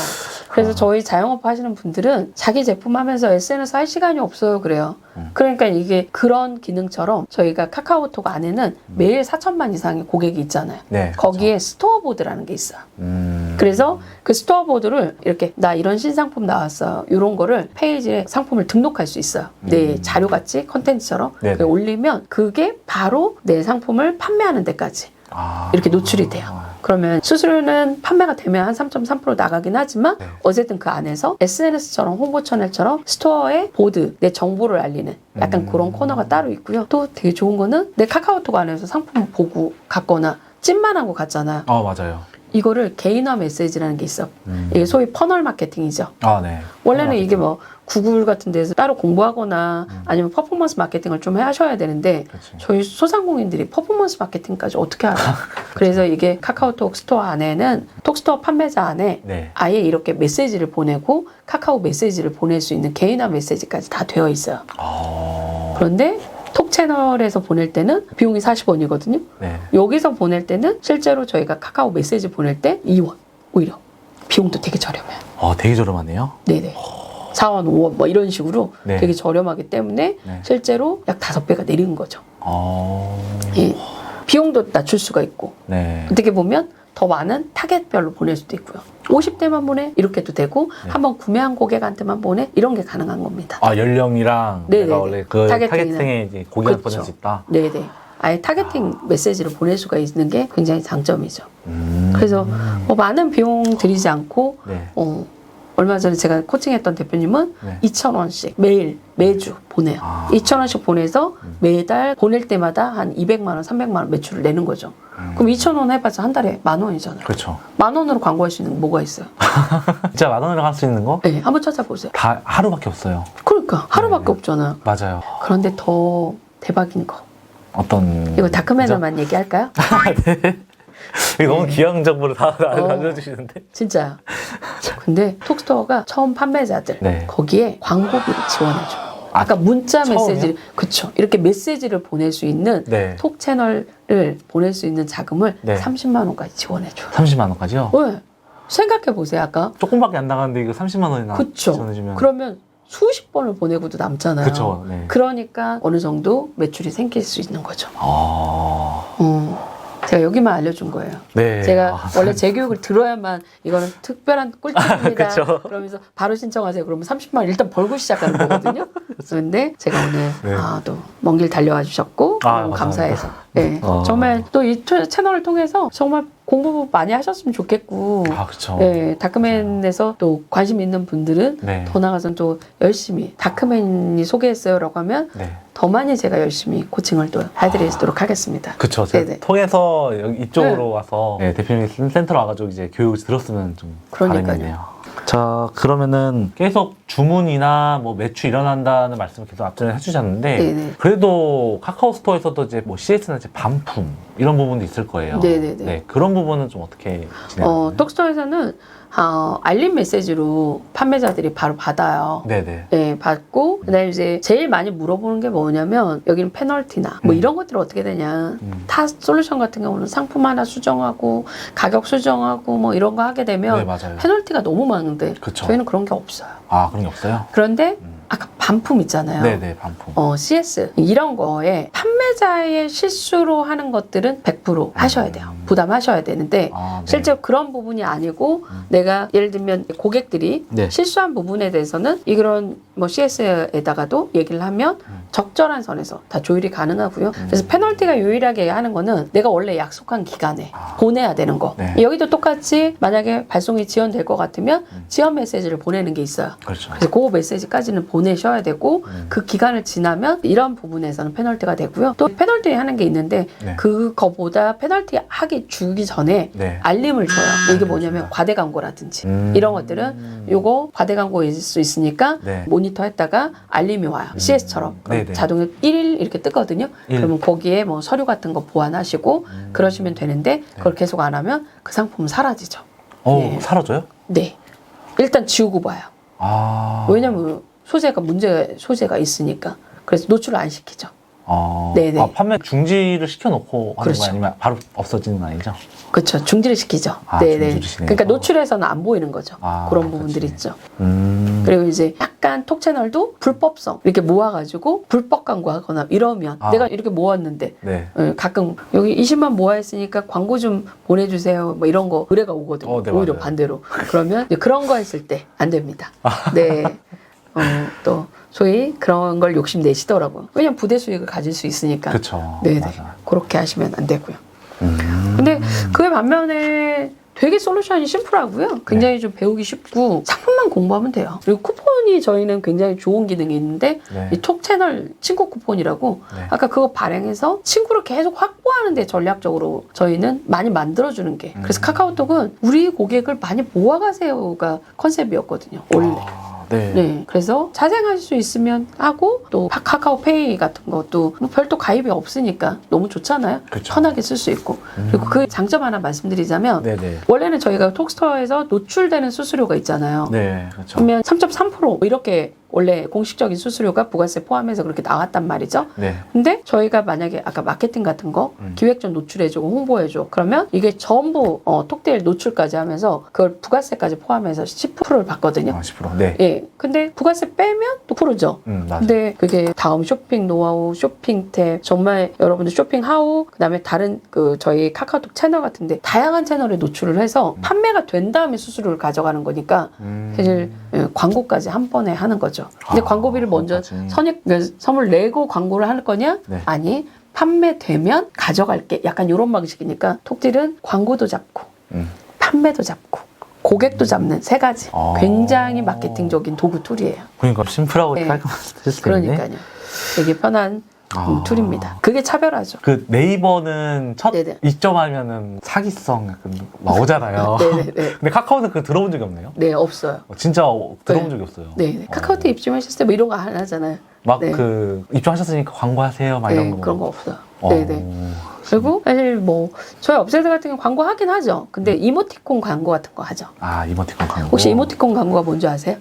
그래서 저희 자영업 하시는 분들은 자기 제품 하면서 SNS 할 시간이 없어요. 그래요. 그러니까 이게 그런 기능처럼 저희가 카카오톡 안에는 매일 4천만 이상의 고객이 있잖아요. 네, 거기에 스토어보드라는 게 있어요. 음. 그래서 그 스토어보드를 이렇게 나 이런 신상품 나왔어요. 이런 거를 페이지에 상품을 등록할 수 있어요. 내 자료같이 컨텐츠처럼 네네. 올리면 그게 바로 내 상품을 판매하는 데까지 아. 이렇게 노출이 돼요. 그러면 수수료는 판매가 되면 한 3.3% 나가긴 하지만 네. 어쨌든 그 안에서 SNS처럼 홍보 채널처럼 스토어에 보드, 내 정보를 알리는 약간 그런 코너가 따로 있고요. 또 되게 좋은 거는 내 카카오톡 안에서 상품 보고 갔거나 찜만 하고 갔잖아요. 맞아요. 이거를 개인화 메시지라는 게 있어. 이게 소위 퍼널 마케팅이죠. 아, 네. 원래는 이게 뭐 구글 같은 데서 따로 공부하거나 아니면 퍼포먼스 마케팅을 좀 하셔야 되는데 그치. 저희 소상공인들이 퍼포먼스 마케팅까지 어떻게 알아요? 그래서 이게 카카오톡 스토어 안에는 톡스토어 판매자 안에 네. 아예 이렇게 메시지를 보내고 카카오 메시지를 보낼 수 있는 개인화 메시지까지 다 되어 있어요. 아. 그런데 톡 채널에서 보낼 때는 비용이 40원이거든요. 네. 여기서 보낼 때는 실제로 저희가 카카오 메시지 보낼 때 2원. 오히려 비용도 되게 저렴해요. 되게 저렴하네요. 네네. 4원, 5원 뭐 이런 식으로 네. 되게 저렴하기 때문에 네. 실제로 약 5배가 내리는 거죠. 어... 예. 비용도 낮출 수가 있고 네. 어떻게 보면 더 많은 타겟별로 보낼 수도 있고요. 50대만 보내 이렇게 해도 되고 네. 한번 구매한 고객한테만 보내 이런 게 가능한 겁니다. 연령이랑 네네네. 내가 원래 그 타겟팅이나. 타겟팅에 이제 고객을 그렇죠. 보낼 수 있다. 네네. 아예 타겟팅 메시지를 보낼 수가 있는 게 굉장히 장점이죠. 그래서 많은 비용 들이지 않고 네. 얼마 전에 제가 코칭했던 대표님은 네. 2,000원씩 매주 보내요. 2,000원씩 보내서 매달 보낼 때마다 한 200만 원, 300만 원 매출을 내는 거죠. 그럼 2,000원 해봤자 한 달에 10,000원이잖아요. 그렇죠. 10,000원으로 광고할 수 있는 게 뭐가 있어요? 진짜 10,000원에 할 수 있는 거? 네, 한번 찾아보세요. 다 하루밖에 없어요. 그러니까 하루밖에 네. 없잖아요. 맞아요. 그런데 더 대박인 거. 어떤... 이거 다크맨을만 얘기할까요? 네. 이게 너무 네. 기왕 정보를 다 알려주시는데? 진짜요. 근데 톡스토어가 처음 판매자들 네. 거기에 광고비를 지원해줘요. 아까 문자 처음이요? 메시지를 그쵸 이렇게 메시지를 보낼 수 있는 네. 톡 채널을 보낼 수 있는 자금을 네. 30만 원까지 지원해줘요. 30만 원까지요? 왜? 생각해 보세요. 아까 조금밖에 안 나가는데 이거 30만 원이나 그쵸. 지원해주면 그러면 수십 번을 보내고도 남잖아요. 그쵸. 네. 그러니까 어느 정도 매출이 생길 수 있는 거죠. 아... 제가 여기만 알려준 거예요. 네. 제가 원래 제 교육을 들어야만 이거는 특별한 꿀팁입니다. 그쵸. 그러면서 바로 신청하세요. 그러면 30만 원 일단 벌고 시작하는 거거든요. 그런데 제가 오늘 네. 또 먼 길 달려와 주셨고 너무 감사합니다. 감사해서 네. 어. 정말 또 이 채널을 통해서 정말 공부 많이 하셨으면 좋겠고 그쵸. 네, 다크맨에서 또 관심 있는 분들은 네. 더 나가서 또 열심히 다크맨이 소개했어요라고 하면 네. 더 많이 제가 열심히 코칭을 또 해드리도록 하겠습니다. 그쵸. 제가 네네. 통해서 여기 이쪽으로 와서 대표님이 센터로 와가지고 이제 교육을 들었으면 좀 그러니까요. 바람이 있네요. 자, 그러면은 계속 주문이나 뭐 매출 일어난다는 말씀을 계속 앞전에 해주셨는데 네네. 그래도 카카오 스토어에서도 이제 뭐 CS나 이제 반품 이런 부분도 있을 거예요. 네네네. 네, 그런 부분은 좀 어떻게 진행하나요? 톡스토어에서는 알림 메시지로 판매자들이 바로 받아요. 네네. 네, 받고 그다음에 이제 제일 많이 물어보는 게 뭐냐면 여기는 페널티나 뭐 이런 것들이 어떻게 되냐. 타 솔루션 같은 경우는 상품 하나 수정하고 가격 수정하고 뭐 이런 거 하게 되면 네, 맞아요. 페널티가 너무 많은데 그쵸. 저희는 그런 게 없어요. 그런 게 없어요? 그런데 아까 반품 있잖아요. 네네, 반품. CS 이런 거에 판매자의 실수로 하는 것들은 100% 하셔야 돼요. 부담하셔야 되는데 네. 실제 그런 부분이 아니고 내가 예를 들면 고객들이 네. 실수한 부분에 대해서는 이런 뭐 CS에다가도 얘기를 하면 적절한 선에서 다 조율이 가능하고요. 그래서 페널티가 유일하게 하는 거는 내가 원래 약속한 기간에 보내야 되는 거. 네. 여기도 똑같이 만약에 발송이 지연될 것 같으면 지연 메시지를 보내는 게 있어요. 그렇죠. 그래서 그 메시지까지는 보내셔야 되고 그 기간을 지나면 이런 부분에서는 페널티가 되고요. 또 페널티 하는 게 있는데 네. 그거보다 페널티 주기 전에 네. 알림을 줘요. 이게 알림을 뭐냐면 준다. 과대 광고라든지 이런 것들은 요거 과대 광고일 수 있으니까 네. 모니터 했다가 알림이 와요. CS처럼 그럼 네네. 자동에 1일 이렇게 뜨거든요. 일. 그러면 거기에 뭐 서류 같은 거 보완하시고 그러시면 되는데 그걸 계속 안 하면 그 상품은 사라지죠. 네. 사라져요? 네. 일단 지우고 봐요. 왜냐면 소재가 있으니까. 그래서 노출을 안 시키죠. 네네. 판매 중지를 시켜놓고 하는 그렇죠. 거 아니면 바로 없어지는 거 아니죠? 그렇죠. 중지를 시키죠. 중지를 시키네요. 그러니까 노출에서는 안 보이는 거죠. 그런 부분들이 그렇지. 있죠. 음. 그리고 이제 약간 톡 채널도 불법성 이렇게 모아가지고 불법 광고하거나 이러면 내가 이렇게 모았는데 네. 가끔 여기 20만 모아있으니까 광고 좀 보내주세요. 뭐 이런 거 의뢰가 오거든요. 네, 오히려 맞아요. 반대로. 그러면 이제 그런 거 했을 때 안 됩니다. 네. 또 소위 그런 걸 욕심내시더라고요. 왜냐면 부대 수익을 가질 수 있으니까. 그쵸. 네네. 맞아요. 그렇게 하시면 안 되고요. 근데 그에 반면에 되게 솔루션이 심플하고요. 굉장히 좀 배우기 쉽고 상품만 공부하면 돼요. 그리고 쿠폰이 저희는 굉장히 좋은 기능이 있는데 네. 이 톡 채널 친구 쿠폰이라고 네. 아까 그거 발행해서 친구를 계속 확보하는데 전략적으로 저희는 많이 만들어주는 게 그래서 카카오톡은 우리 고객을 많이 모아가세요가 컨셉이었거든요. 원래. 네. 네, 그래서 자생하실 수 있으면 하고 또 카카오페이 같은 것도 뭐 별도 가입이 없으니까 너무 좋잖아요. 그쵸. 편하게 쓸 수 있고 그리고 그 장점 하나 말씀드리자면 네네. 원래는 저희가 톡스토어에서 노출되는 수수료가 있잖아요. 네, 그렇죠. 그러면 3.3% 이렇게 원래 공식적인 수수료가 부가세 포함해서 그렇게 나왔단 말이죠. 네. 근데 저희가 만약에 아까 마케팅 같은 거 기획전 노출해주고 홍보해줘. 그러면 이게 전부 톡데일 노출까지 하면서 그걸 부가세까지 포함해서 10%를 받거든요. 10%. 네. 예. 근데 부가세 빼면 또 프로죠. 맞아요. 근데 그게 다음 쇼핑 노하우, 쇼핑 탭, 정말 여러분들 쇼핑 하우, 그다음에 다른 그 저희 카카오톡 채널 같은데 다양한 채널에 노출을 해서 판매가 된 다음에 수수료를 가져가는 거니까 사실 광고까지 한 번에 하는 거죠. 근데 광고비를 먼저 선물 내고 광고를 할 거냐? 네. 아니, 판매되면 가져갈게. 약간 이런 방식이니까 톡딜은 광고도 잡고 판매도 잡고 고객도 잡는 세 가지 굉장히 마케팅적인 도구 툴이에요. 그러니까 심플하고 네. 깔끔한 시스템이네. 그러니까요. 되게 편한 툴입니다. 그게 차별하죠. 그 네이버는 첫 네네. 입점하면은 사기성 약간 나오잖아요. 네네네. 근데 카카오는 그 들어본 적이 없네요. 네, 없어요. 진짜 들어본 네. 적이 없어요. 네, 카카오톡 입점하셨을 때 뭐 이런 거 안 하잖아요. 막 네. 그 입점하셨으니까 광고하세요 막 이런 네, 거. 그런 거 없어요. 네네. 네. 그리고 사실 뭐 저희 업체들 같은 경우 광고 하긴 하죠. 근데 이모티콘 광고 같은 거 하죠. 아, 이모티콘 광고. 혹시 이모티콘 광고가 뭔지 아세요?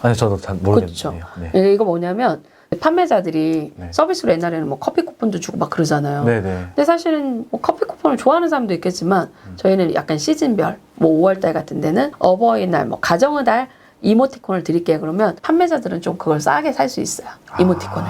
아니, 저도 잘 모르겠네요. 네. 네, 이거 뭐냐면 판매자들이 네. 서비스로 옛날에는 뭐 커피 쿠폰도 주고 막 그러잖아요. 네네. 근데 사실은 뭐 커피 쿠폰을 좋아하는 사람도 있겠지만 저희는 약간 시즌별 뭐 5월달 같은 데는 어버이날 뭐 가정의 달 이모티콘을 드릴게요. 그러면 판매자들은 좀 그걸 싸게 살 수 있어요. 이모티콘을.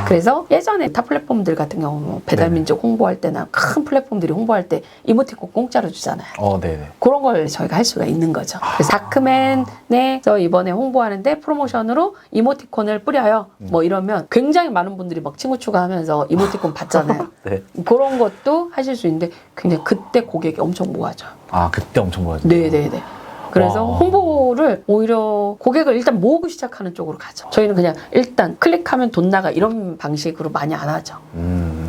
그래서 예전에 타 플랫폼들 같은 경우 뭐 배달민족 홍보할 때나 큰 플랫폼들이 홍보할 때 이모티콘 공짜로 주잖아요. 네네. 그런 걸 저희가 할 수가 있는 거죠. 그래서 다크맨에 저 이번에 홍보하는데 프로모션으로 이모티콘을 뿌려요. 뭐 이러면 굉장히 많은 분들이 막 친구 추가하면서 이모티콘 받잖아요. 네. 그런 것도 하실 수 있는데 굉장히 그때 고객이 엄청 모아져요. 아, 그때 엄청 모아졌죠. 네네네. 그래서 와. 홍보를 오히려 고객을 일단 모으고 시작하는 쪽으로 가죠. 저희는 그냥 일단 클릭하면 돈 나가 이런 방식으로 많이 안 하죠.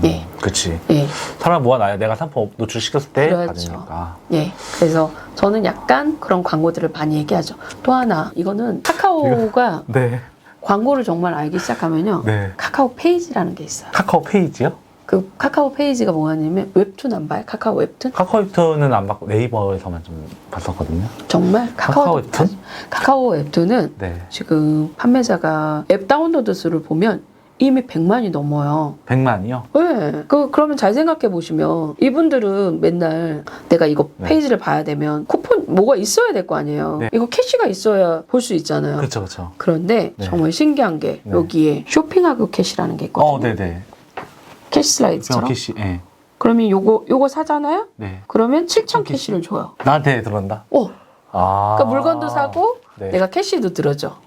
예. 그치. 예. 사람 모아놔야 내가 상품 노출시켰을 때 그렇죠. 받으니까. 예. 그래서 저는 약간 그런 광고들을 많이 얘기하죠. 또 하나, 이거는 카카오가 네. 광고를 정말 알기 시작하면요. 네. 카카오 페이지라는 게 있어요. 카카오 페이지요? 그 카카오 페이지가 뭐냐면 웹툰 안 봐요? 카카오 웹툰? 카카오 웹툰은 안 받고 네이버에서만 좀 봤었거든요. 정말? 카카오 웹툰? 카카오 웹툰은 네. 지금 판매자가 앱 다운로드 수를 보면 이미 100만이 넘어요. 100만이요? 네. 그러면 잘 생각해 보시면 이분들은 맨날 내가 이거 네. 페이지를 봐야 되면 쿠폰 뭐가 있어야 될 거 아니에요. 네. 이거 캐시가 있어야 볼 수 있잖아요. 그렇죠, 그렇죠. 그런데 네. 정말 신기한 게 네. 여기에 쇼핑하고 캐시라는 게 있거든요. 네네. 캐시 슬라이드처럼. 캐시, 예. 그러면 요거 사잖아요? 네. 그러면 7,000 캐시를 줘요. 나한테 들어온다? 그러니까 물건도 사고 네. 내가 캐시도 들어줘.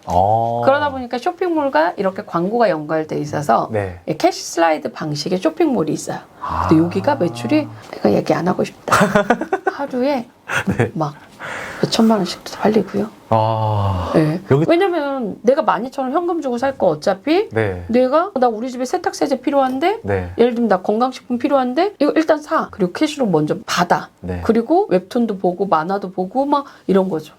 그러다 보니까 쇼핑몰과 이렇게 광고가 연결돼 있어서 네. 캐시 슬라이드 방식의 쇼핑몰이 있어요. 근데 여기가 매출이 내가 얘기 안 하고 싶다. 하루에 네. 막 몇천만 원씩도 팔리고요. 네. 여기- 왜냐면 내가 12,000원 현금 주고 살 거 어차피 네. 나 우리 집에 세탁세제 필요한데 네. 예를 들면 나 건강식품 필요한데 이거 일단 사. 그리고 캐시로 먼저 받아. 네. 그리고 웹툰도 보고 만화도 보고 막 이런 거죠.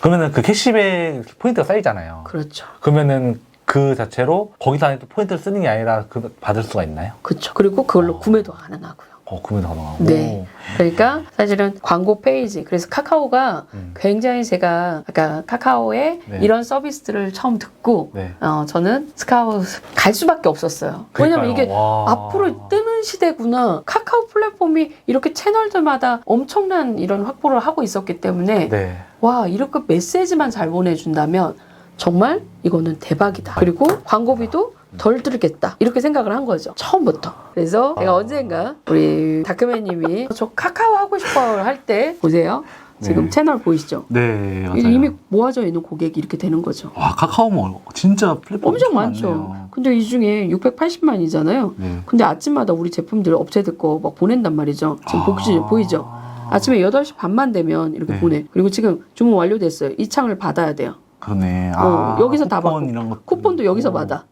그러면은 그 캐시백 포인트가 쌓이잖아요. 그렇죠. 그러면은 그 자체로 거기서 안에 또 포인트를 쓰는 게 아니라 받을 수가 있나요? 그렇죠. 그리고 그걸로 구매도 안 하고요. 구매도 가능하고. 네. 그러니까 사실은 광고 페이지. 그래서 카카오가 굉장히 제가 아까 카카오의 네. 이런 서비스들을 처음 듣고 네. 저는 스카웃 갈 수밖에 없었어요. 왜냐면 이게 와. 앞으로 뜨는 시대구나. 카카오 플랫폼이 이렇게 채널들마다 엄청난 이런 확보를 하고 있었기 때문에 네. 와, 이렇게 메시지만 잘 보내준다면 정말 이거는 대박이다. 그리고 광고비도 덜 들겠다. 이렇게 생각을 한 거죠. 처음부터. 그래서 제가 언젠가 우리 다크맨님이 저 카카오 하고 싶어 할 때 보세요. 지금 네. 채널 보이시죠? 네, 맞아요. 이미 모아져 있는 고객이 이렇게 되는 거죠. 와, 카카오몰 진짜 플랫폼 엄청 많죠. 많네요. 근데 이 중에 680만이잖아요. 네. 근데 아침마다 우리 제품들 업체들 거 막 보낸단 말이죠. 지금 보이죠? 아침에 8시 반만 되면 이렇게 네. 보내. 그리고 지금 주문 완료됐어요. 이 창을 받아야 돼요. 그러네. 여기서 다 쿠폰 받고. 이런 것도 쿠폰도 있고. 여기서 받아.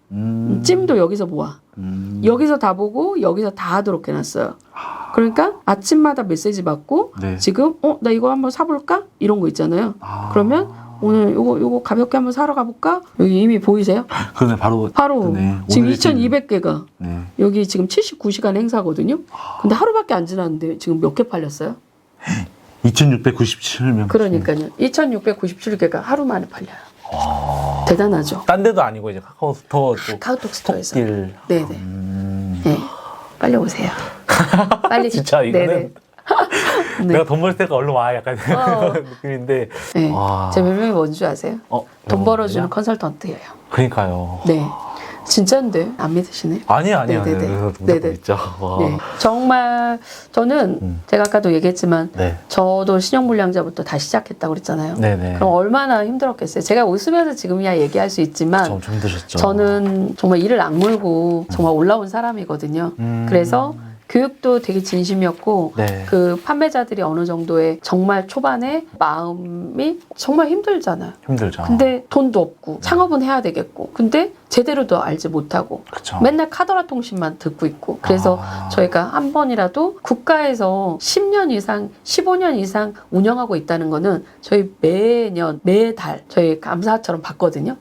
찜도 여기서 모아. 여기서 다 보고 여기서 다 하도록 해놨어요. 그러니까 아침마다 메시지 받고 네. 지금 나 이거 한번 사볼까? 이런 거 있잖아요. 그러면 오늘 요거 가볍게 한번 사러 가볼까? 여기 이미 보이세요? 그러네, 바로 네. 지금 2,200개가 네. 여기 지금 79시간 행사거든요. 근데 하루밖에 안 지났는데 지금 몇 개 팔렸어요? 2,697명. 그러니까요. 2,697개가 하루 만에 팔려요. 대단하죠. 딴 데도 아니고 이제 카카오스토어 쪽 카카오톡 스토어에서. 톡길. 네네. 네. 빨리 오세요. 빨리. 진짜 이거는 네네. 네. 내가 돈 벌 때가 얼른 와 약간 그런 느낌인데. 네. 와. 제 별명이 뭔지 아세요? 돈 벌어주는 뭐냐? 컨설턴트예요. 그러니까요. 네. 진짜인데 안 믿으시네. 아니에요. 네네네. 그래서 무조건 네네. 있죠. 와. 네. 정말 저는 제가 아까도 얘기했지만 네. 저도 신용불량자부터 다시 시작했다고 그랬잖아요. 네네. 그럼 얼마나 힘들었겠어요. 제가 웃으면서 지금이야 얘기할 수 있지만 엄청 힘드셨죠. 저는 정말 이를 악물고 정말 올라온 사람이거든요. 그래서 교육도 되게 진심이었고 네. 그 판매자들이 어느 정도의 정말 초반에 마음이 정말 힘들잖아요. 힘들죠. 근데 돈도 없고 창업은 해야 되겠고 근데 제대로도 알지 못하고 그쵸. 맨날 카더라 통신만 듣고 있고 그래서 저희가 한 번이라도 국가에서 10년 이상 15년 이상 운영하고 있다는 거는 저희 매년 매달 저희 감사처럼 받거든요.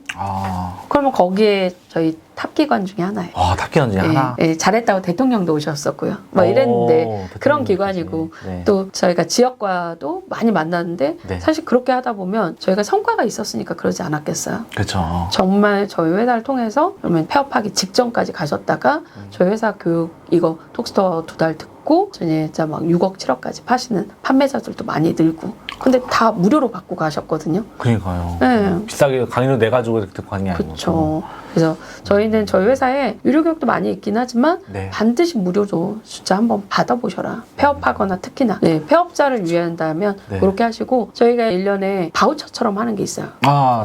그러면 거기에 저희 탑기관 중에 하나예요. 탑기관 중에 하나? 예, 잘했다고 대통령도 오셨었고요. 막 이랬는데 그런 기관이고 네. 또 저희가 지역과도 많이 만났는데 네. 사실 그렇게 하다 보면 저희가 성과가 있었으니까 그러지 않았겠어요. 그렇죠. 정말 저희 회사를 통해서 그러면 폐업하기 직전까지 가셨다가 저희 회사 교육 이거 톡스토어 2달 듣고 진짜 막 6억 7억까지 파시는 판매자들도 많이 늘고 근데 다 무료로 받고 가셨거든요. 그러니까요. 네. 비싸게 강의료 내가지고 듣고 하는 게 아니고. 그렇죠. 그래서 저희는 저희 회사에 유료 교육도 많이 있긴 하지만 네. 반드시 무료로 진짜 한번 받아보셔라. 폐업하거나 특히나 폐업자를 위한다면 네. 그렇게 하시고 저희가 1년에 바우처처럼 하는 게 있어요.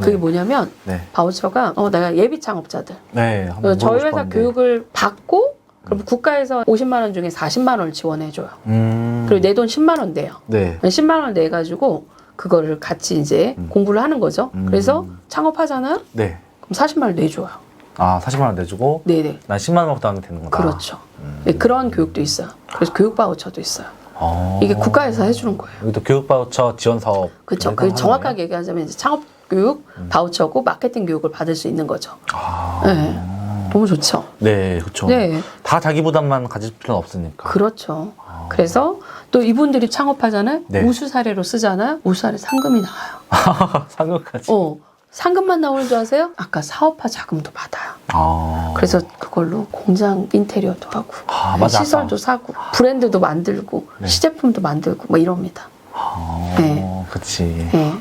그게 네. 뭐냐면 네. 바우처가 내가 예비 창업자들 네. 한번 저희 물어보고 회사 싶었는데. 교육을 받고 그럼 국가에서 50만 원 중에 40만 원을 지원해줘요. 그리고 내 돈 10만 원 내요. 네. 10만 원 내가지고 그거를 같이 이제 공부를 하는 거죠. 그래서 창업하잖아요. 네. 그럼 40만 원 내줘요. 40만 원 내주고 네네. 난 10만 원 부담하면 되는 거다. 그렇죠. 네, 그런 교육도 있어요. 그래서 교육 바우처도 있어요. 이게 국가에서 해주는 거예요. 여기도 교육 바우처 지원 사업. 그렇죠. 그 정확하게 얘기하자면 이제 창업 교육 바우처고 마케팅 교육을 받을 수 있는 거죠. 네. 너무 좋죠. 네, 그렇죠. 네. 다 자기 부담만 가질 필요는 없으니까. 그렇죠. 그래서 또 이분들이 창업하잖아요. 네. 우수 사례로 쓰잖아요. 우수 사례 상금이 나와요. 상금까지. 상금만 나오는 줄 아세요? 아까 사업화 자금도 받아요. 그래서 그걸로 공장 인테리어도 하고 맞아. 시설도 사고 브랜드도 만들고 네. 시제품도 만들고 뭐 이럽니다. 네. 그치. 네.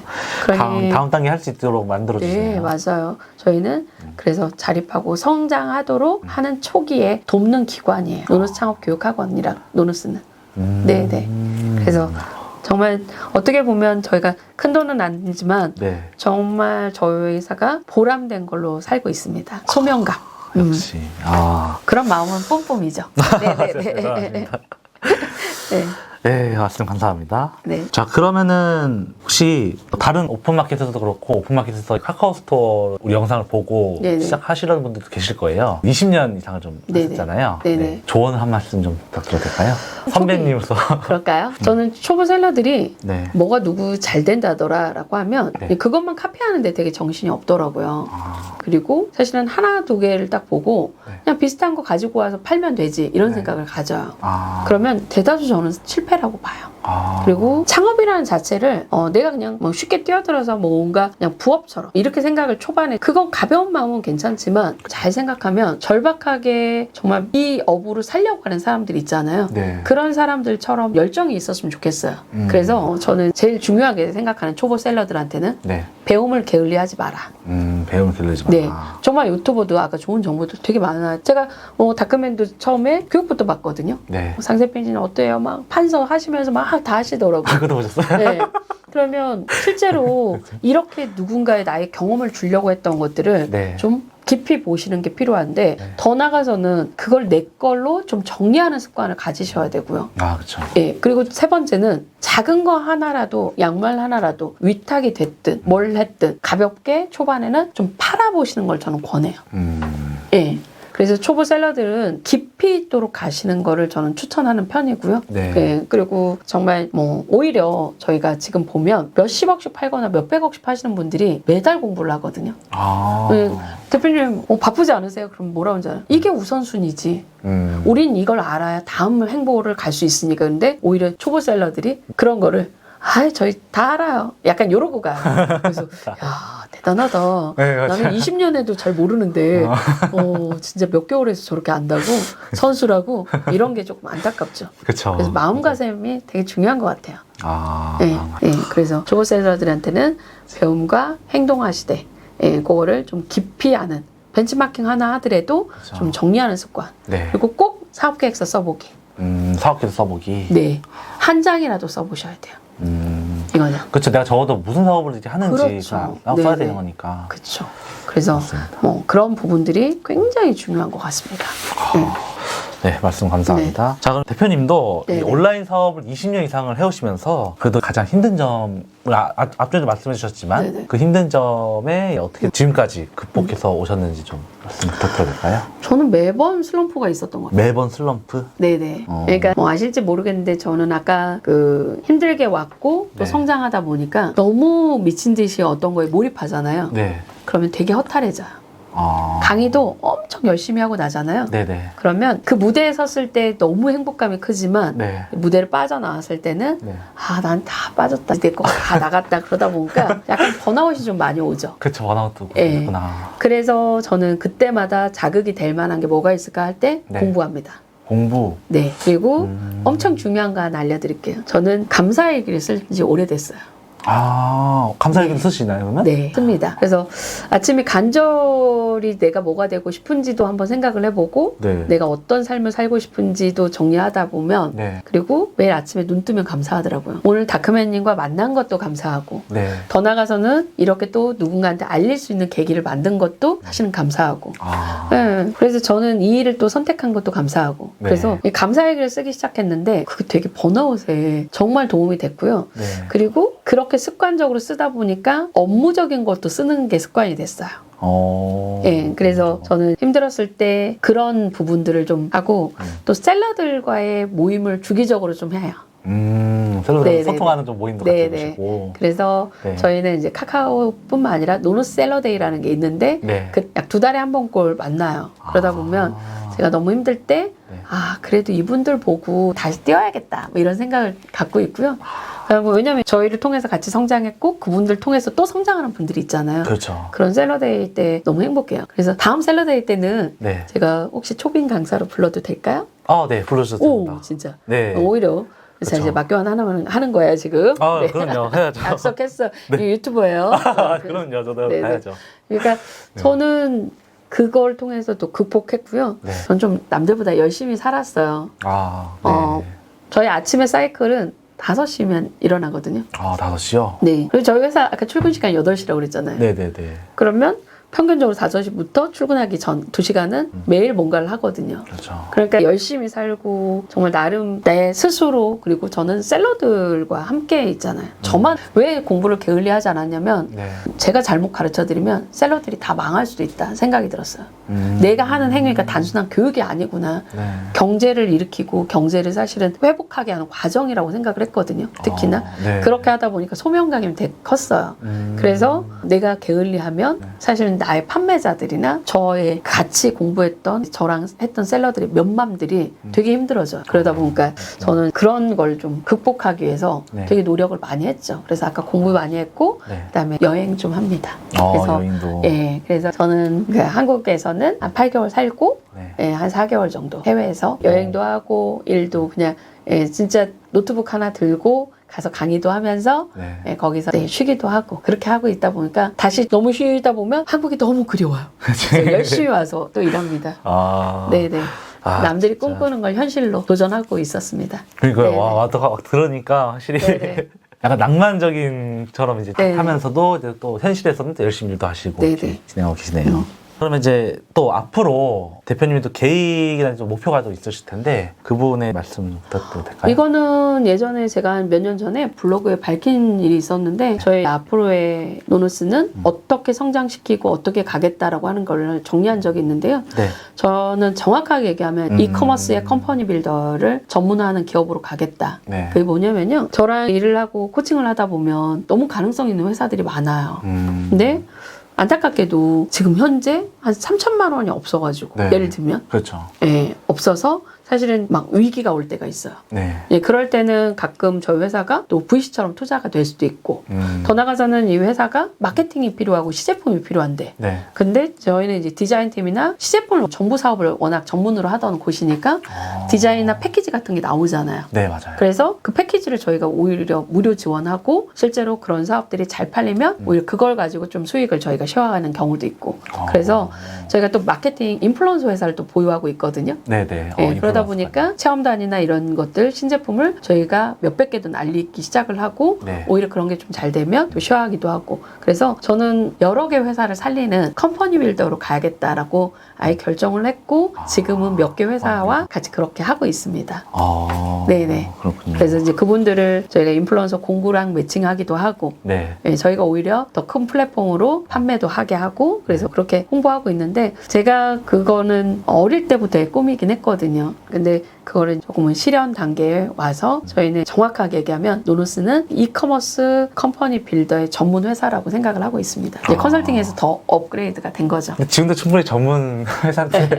다음 단계 할 수 있도록 만들어주세요. 네, 맞아요. 저희는 그래서 자립하고 성장하도록 하는 초기에 돕는 기관이에요. 노노스 창업교육학원이랑 노노스는. 네네. 그래서 정말 어떻게 보면 저희가 큰 돈은 아니지만 네. 정말 저희 회사가 보람된 걸로 살고 있습니다. 소명감. 역시. 그런 마음은 뿜뿜이죠. 네네네. 네. 네, 말씀 감사합니다. 네. 자, 그러면은 혹시 다른 오픈마켓에서도 그렇고 오픈마켓에서 카카오스토어 우리 영상을 보고 네네. 시작하시려는 분들도 계실 거예요. 20년 이상을 좀 네네. 하셨잖아요. 네네. 네. 조언 한 말씀 좀 부탁드려도 될까요? 선배님으로서. 그럴까요? 저는 초보 셀러들이 네. 뭐가 누구 잘 된다더라 라고 하면 네. 그것만 카피하는데 되게 정신이 없더라고요. 그리고 사실은 하나 두 개를 딱 보고 네. 그냥 비슷한 거 가지고 와서 팔면 되지 이런 네. 생각을 가져요. 그러면 그러면 대다수 저는 실패라고 봐요. 그리고 창업이라는 자체를 내가 그냥 뭐 쉽게 뛰어들어서 뭔가 그냥 부업처럼 이렇게 생각을 초반에 그건 가벼운 마음은 괜찮지만 잘 생각하면 절박하게 정말 이 업으로 살려고 하는 사람들 있잖아요. 네. 그런 사람들처럼 열정이 있었으면 좋겠어요. 그래서 저는 제일 중요하게 생각하는 초보 셀러들한테는 네. 배움을 게을리하지 마라. 배움을 길르지 마. 네, 정말 유튜버도 아까 좋은 정보도 되게 많아요. 제가 다크맨도 처음에 교육부터 봤거든요. 네. 상세 페이지는 어때요? 막 판서 하시면서 막 다 하시더라고요. 그것도 보셨어요? 네. 그러면 실제로 이렇게 누군가의 나의 경험을 주려고 했던 것들을 네. 좀 깊이 보시는 게 필요한데 네. 더 나가서는 그걸 내 걸로 좀 정리하는 습관을 가지셔야 되고요. 그렇죠. 예, 그리고 세 번째는 작은 거 하나라도 양말 하나라도 위탁이 됐든 뭘 했든 가볍게 초반에는 좀 팔아보시는 걸 저는 권해요. 예. 그래서 초보 셀러들은 깊이 있도록 가시는 거를 저는 추천하는 편이고요. 네. 예, 그리고 정말 뭐 오히려 저희가 지금 보면 몇십억씩 팔거나 몇백억씩 파시는 분들이 매달 공부를 하거든요. 예, 대표님 바쁘지 않으세요? 그럼 뭐라고 하잖아요. 이게 우선순위지. 우린 이걸 알아야 다음 행보를 갈 수 있으니까. 근데 오히려 초보 셀러들이 그런 거를 저희 다 알아요. 약간 이러고 가요. 그래서 야 대단하다. 네, 맞아요. 나는 20년에도 잘 모르는데 진짜 몇 개월에서 저렇게 안다고 선수라고 이런 게 조금 안타깝죠. 그쵸. 그래서 마음가짐이 되게 중요한 것 같아요. 네, 아. 네. 그래서 초보셀러들한테는 배움과 행동하시되 그거를 좀 깊이 아는 벤치마킹 하나 하더라도 그쵸. 좀 정리하는 습관. 네. 그리고 꼭 사업계획서 써보기. 사업계획서 써보기. 네, 한 장이라도 써보셔야 돼요. 이거는. 그렇죠. 내가 적어도 무슨 사업을 이제 하는지 그렇죠. 써야 네네. 되는 거니까. 그렇죠. 그래서 맞습니다. 그런 부분들이 굉장히 중요한 것 같습니다. 네, 말씀 감사합니다. 자, 그럼 대표님도 이 네네. 온라인 사업을 20년 이상을 해오시면서 그래도 가장 힘든 점을 앞전에도 말씀해 주셨지만 네네. 그 힘든 점에 어떻게 지금까지 극복해서 오셨는지 좀 말씀 부탁드려도 될까요? 저는 매번 슬럼프가 있었던 것 같아요. 매번 슬럼프? 네네. 어. 그러니까 뭐 아실지 모르겠는데 저는 아까 그 힘들게 왔고 또 네. 성장하다 보니까 너무 미친 듯이 어떤 거에 몰입하잖아요. 네. 그러면 되게 허탈해져요. 강의도 엄청 열심히 하고 나잖아요. 네네. 그러면 그 무대에 섰을 때 너무 행복감이 크지만 네. 무대를 빠져나왔을 때는 네. 난 다 빠졌다. 내 거 다 나갔다. 그러다 보니까 약간 번아웃이 좀 많이 오죠. 그쵸, 번아웃도 예. 있구나. 그래서 저는 그때마다 자극이 될 만한 게 뭐가 있을까 할 때 네. 공부합니다. 공부. 네. 그리고 음. 엄청 중요한 거 하나 알려드릴게요. 저는 감사일기를 쓴 지 오래됐어요. 감사일기도 쓰시나요, 그러면? 네, 씁니다. 그래서 아침에 간절히 내가 뭐가 되고 싶은지도 한번 생각을 해보고 네. 내가 어떤 삶을 살고 싶은지도 정리하다 보면 네. 그리고 매일 아침에 눈 뜨면 감사하더라고요. 오늘 다크맨님과 만난 것도 감사하고 네. 더 나가서는 이렇게 또 누군가한테 알릴 수 있는 계기를 만든 것도 사실은 감사하고 네, 그래서 저는 이 일을 또 선택한 것도 감사하고 네. 그래서 이 감사일기를 쓰기 시작했는데 그게 되게 번아웃에 정말 도움이 됐고요. 네. 그리고 그렇게 습관적으로 쓰다 보니까 업무적인 것도 쓰는 게 습관이 됐어요. 예, 그래서 저는 힘들었을 때 그런 부분들을 좀 하고 또 셀러들과의 모임을 주기적으로 좀 해요. 셀러들하고 네네네. 소통하는 좀 모임도 같이 네네. 보시고. 그래서 네. 저희는 이제 카카오뿐만 아니라 노노셀러데이라는 게 있는데 네. 그 약 2달에 한 번꼴 만나요. 그러다 보면 제가 너무 힘들 때 네. 그래도 이분들 보고 다시 뛰어야겠다 뭐 이런 생각을 갖고 있고요. 왜냐면 저희를 통해서 같이 성장했고 그분들 통해서 또 성장하는 분들이 있잖아요. 그렇죠. 그런 셀러데이 때 너무 행복해요. 그래서 다음 셀러데이 때는 네. 제가 혹시 초빙 강사로 불러도 될까요? 네, 불러주셔도 됩니다. 오, 진짜. 네. 오히려 그래서 그쵸. 이제 막교환 하나만 하는 거야 지금. 네. 그럼요. 해야죠. 약속했어. 이 유튜버예요. 그럼요. 저도 네네. 해야죠. 그러니까 네. 저는 그걸 통해서 또 극복했고요. 네. 전 좀 남들보다 열심히 살았어요. 네. 저희 아침에 사이클은 5시면 일어나거든요. 5시요? 네. 그리고 저희 회사 아까 출근 시간 8시라고 그랬잖아요. 네네네. 그러면 평균적으로 5시부터 출근하기 전 2시간은 매일 뭔가를 하거든요. 그렇죠. 그러니까 열심히 살고 정말 나름 내 스스로 그리고 저는 셀러들과 함께 있잖아요. 저만 왜 공부를 게을리 하지 않았냐면 네. 제가 잘못 가르쳐드리면 셀러들이 다 망할 수도 있다 생각이 들었어요. 내가 하는 행위가 단순한 교육이 아니구나. 네. 경제를 일으키고 경제를 사실은 회복하게 하는 과정이라고 생각을 했거든요. 특히나 네. 그렇게 하다 보니까 소명감이 되게 컸어요. 그래서 내가 게을리하면 사실은 나의 판매자들이나 저의 같이 공부했던 저랑 했던 셀러들의 면맘들이 되게 힘들어져요. 그러다 보니까 저는 그런 걸 좀 극복하기 위해서 네. 되게 노력을 많이 했죠. 그래서 아까 공부 많이 했고 네. 그다음에 여행 좀 합니다. 그래서 여행도. 예, 그래서 저는 그 한국에서는 한 8개월 살고 네. 예, 한 4개월 정도 해외에서 여행도 하고 일도 그냥 진짜 노트북 하나 들고 가서 강의도 하면서 네. 거기서 쉬기도 하고 그렇게 하고 있다 보니까 다시 너무 쉬다 보면 한국이 너무 그리워요. 그래서 열심히 와서 또 일합니다. 네네. 남들이 진짜. 꿈꾸는 걸 현실로 도전하고 있었습니다. 그러니까 네네. 들으니까 확실히 네네. 약간 낭만적인처럼 이제 네네. 하면서도 이제 또 현실에서는 또 열심히 일도 하시고 네네. 이렇게 진행하고 계시네요. 그러면 이제 또 앞으로 대표님이 또 계획이나 좀 목표가 또 있으실 텐데 그 부분에 말씀 좀 부탁드려도 될까요? 이거는 예전에 제가 몇 년 전에 블로그에 밝힌 일이 있었는데 저희 앞으로의 노노스는 어떻게 성장시키고 어떻게 가겠다라고 하는 걸 정리한 적이 있는데요. 네. 저는 정확하게 얘기하면 이커머스의 컴퍼니 빌더를 전문화하는 기업으로 가겠다. 네. 그게 뭐냐면요. 저랑 일을 하고 코칭을 하다 보면 너무 가능성 있는 회사들이 많아요. 근데 안타깝게도 지금 현재 한 3천만 원이 없어가지고 네. 예를 들면 그렇죠. 없어서 사실은 막 위기가 올 때가 있어요. 네. 예, 그럴 때는 가끔 저희 회사가 또 VC처럼 투자가 될 수도 있고 더 나가서는 이 회사가 마케팅이 필요하고 시제품이 필요한데 네. 근데 저희는 이제 디자인팀이나 시제품을 정부 사업을 워낙 전문으로 하던 곳이니까 디자인이나 패키지 같은 게 나오잖아요. 네, 맞아요. 그래서 그 패키지를 저희가 오히려 무료 지원하고 실제로 그런 사업들이 잘 팔리면 오히려 그걸 가지고 좀 수익을 저희가 쉐어하는 경우도 있고 그래서 저희가 또 마케팅 인플루언서 회사를 또 보유하고 있거든요. 네네. 예, 그러다 보니까 체험단이나 이런 것들 신제품을 저희가 몇백 개도 날리기 시작을 하고 네. 오히려 그런 게 좀 잘 되면 또 쉐어하기도 하고 그래서 저는 여러 개 회사를 살리는 컴퍼니 빌더로 가야겠다라고 아예 결정을 했고 지금은 몇 개 회사와 같이 그렇게 하고 있습니다. 네네. 그렇군요. 그래서 이제 그분들을 저희가 인플루언서 공구랑 매칭하기도 하고 네. 예, 저희가 오히려 더 큰 플랫폼으로 판매도 하게 하고 그래서 그렇게 홍보하고 있는데 제가 그거는 어릴 때부터의 꿈이긴 했거든요. 근데 그거를 조금은 실현 단계에 와서 저희는 정확하게 얘기하면 노노스는 이커머스 컴퍼니 빌더의 전문 회사라고 생각을 하고 있습니다. 이제 컨설팅에서 더 업그레이드가 된 거죠. 지금도 충분히 전문 회사인데.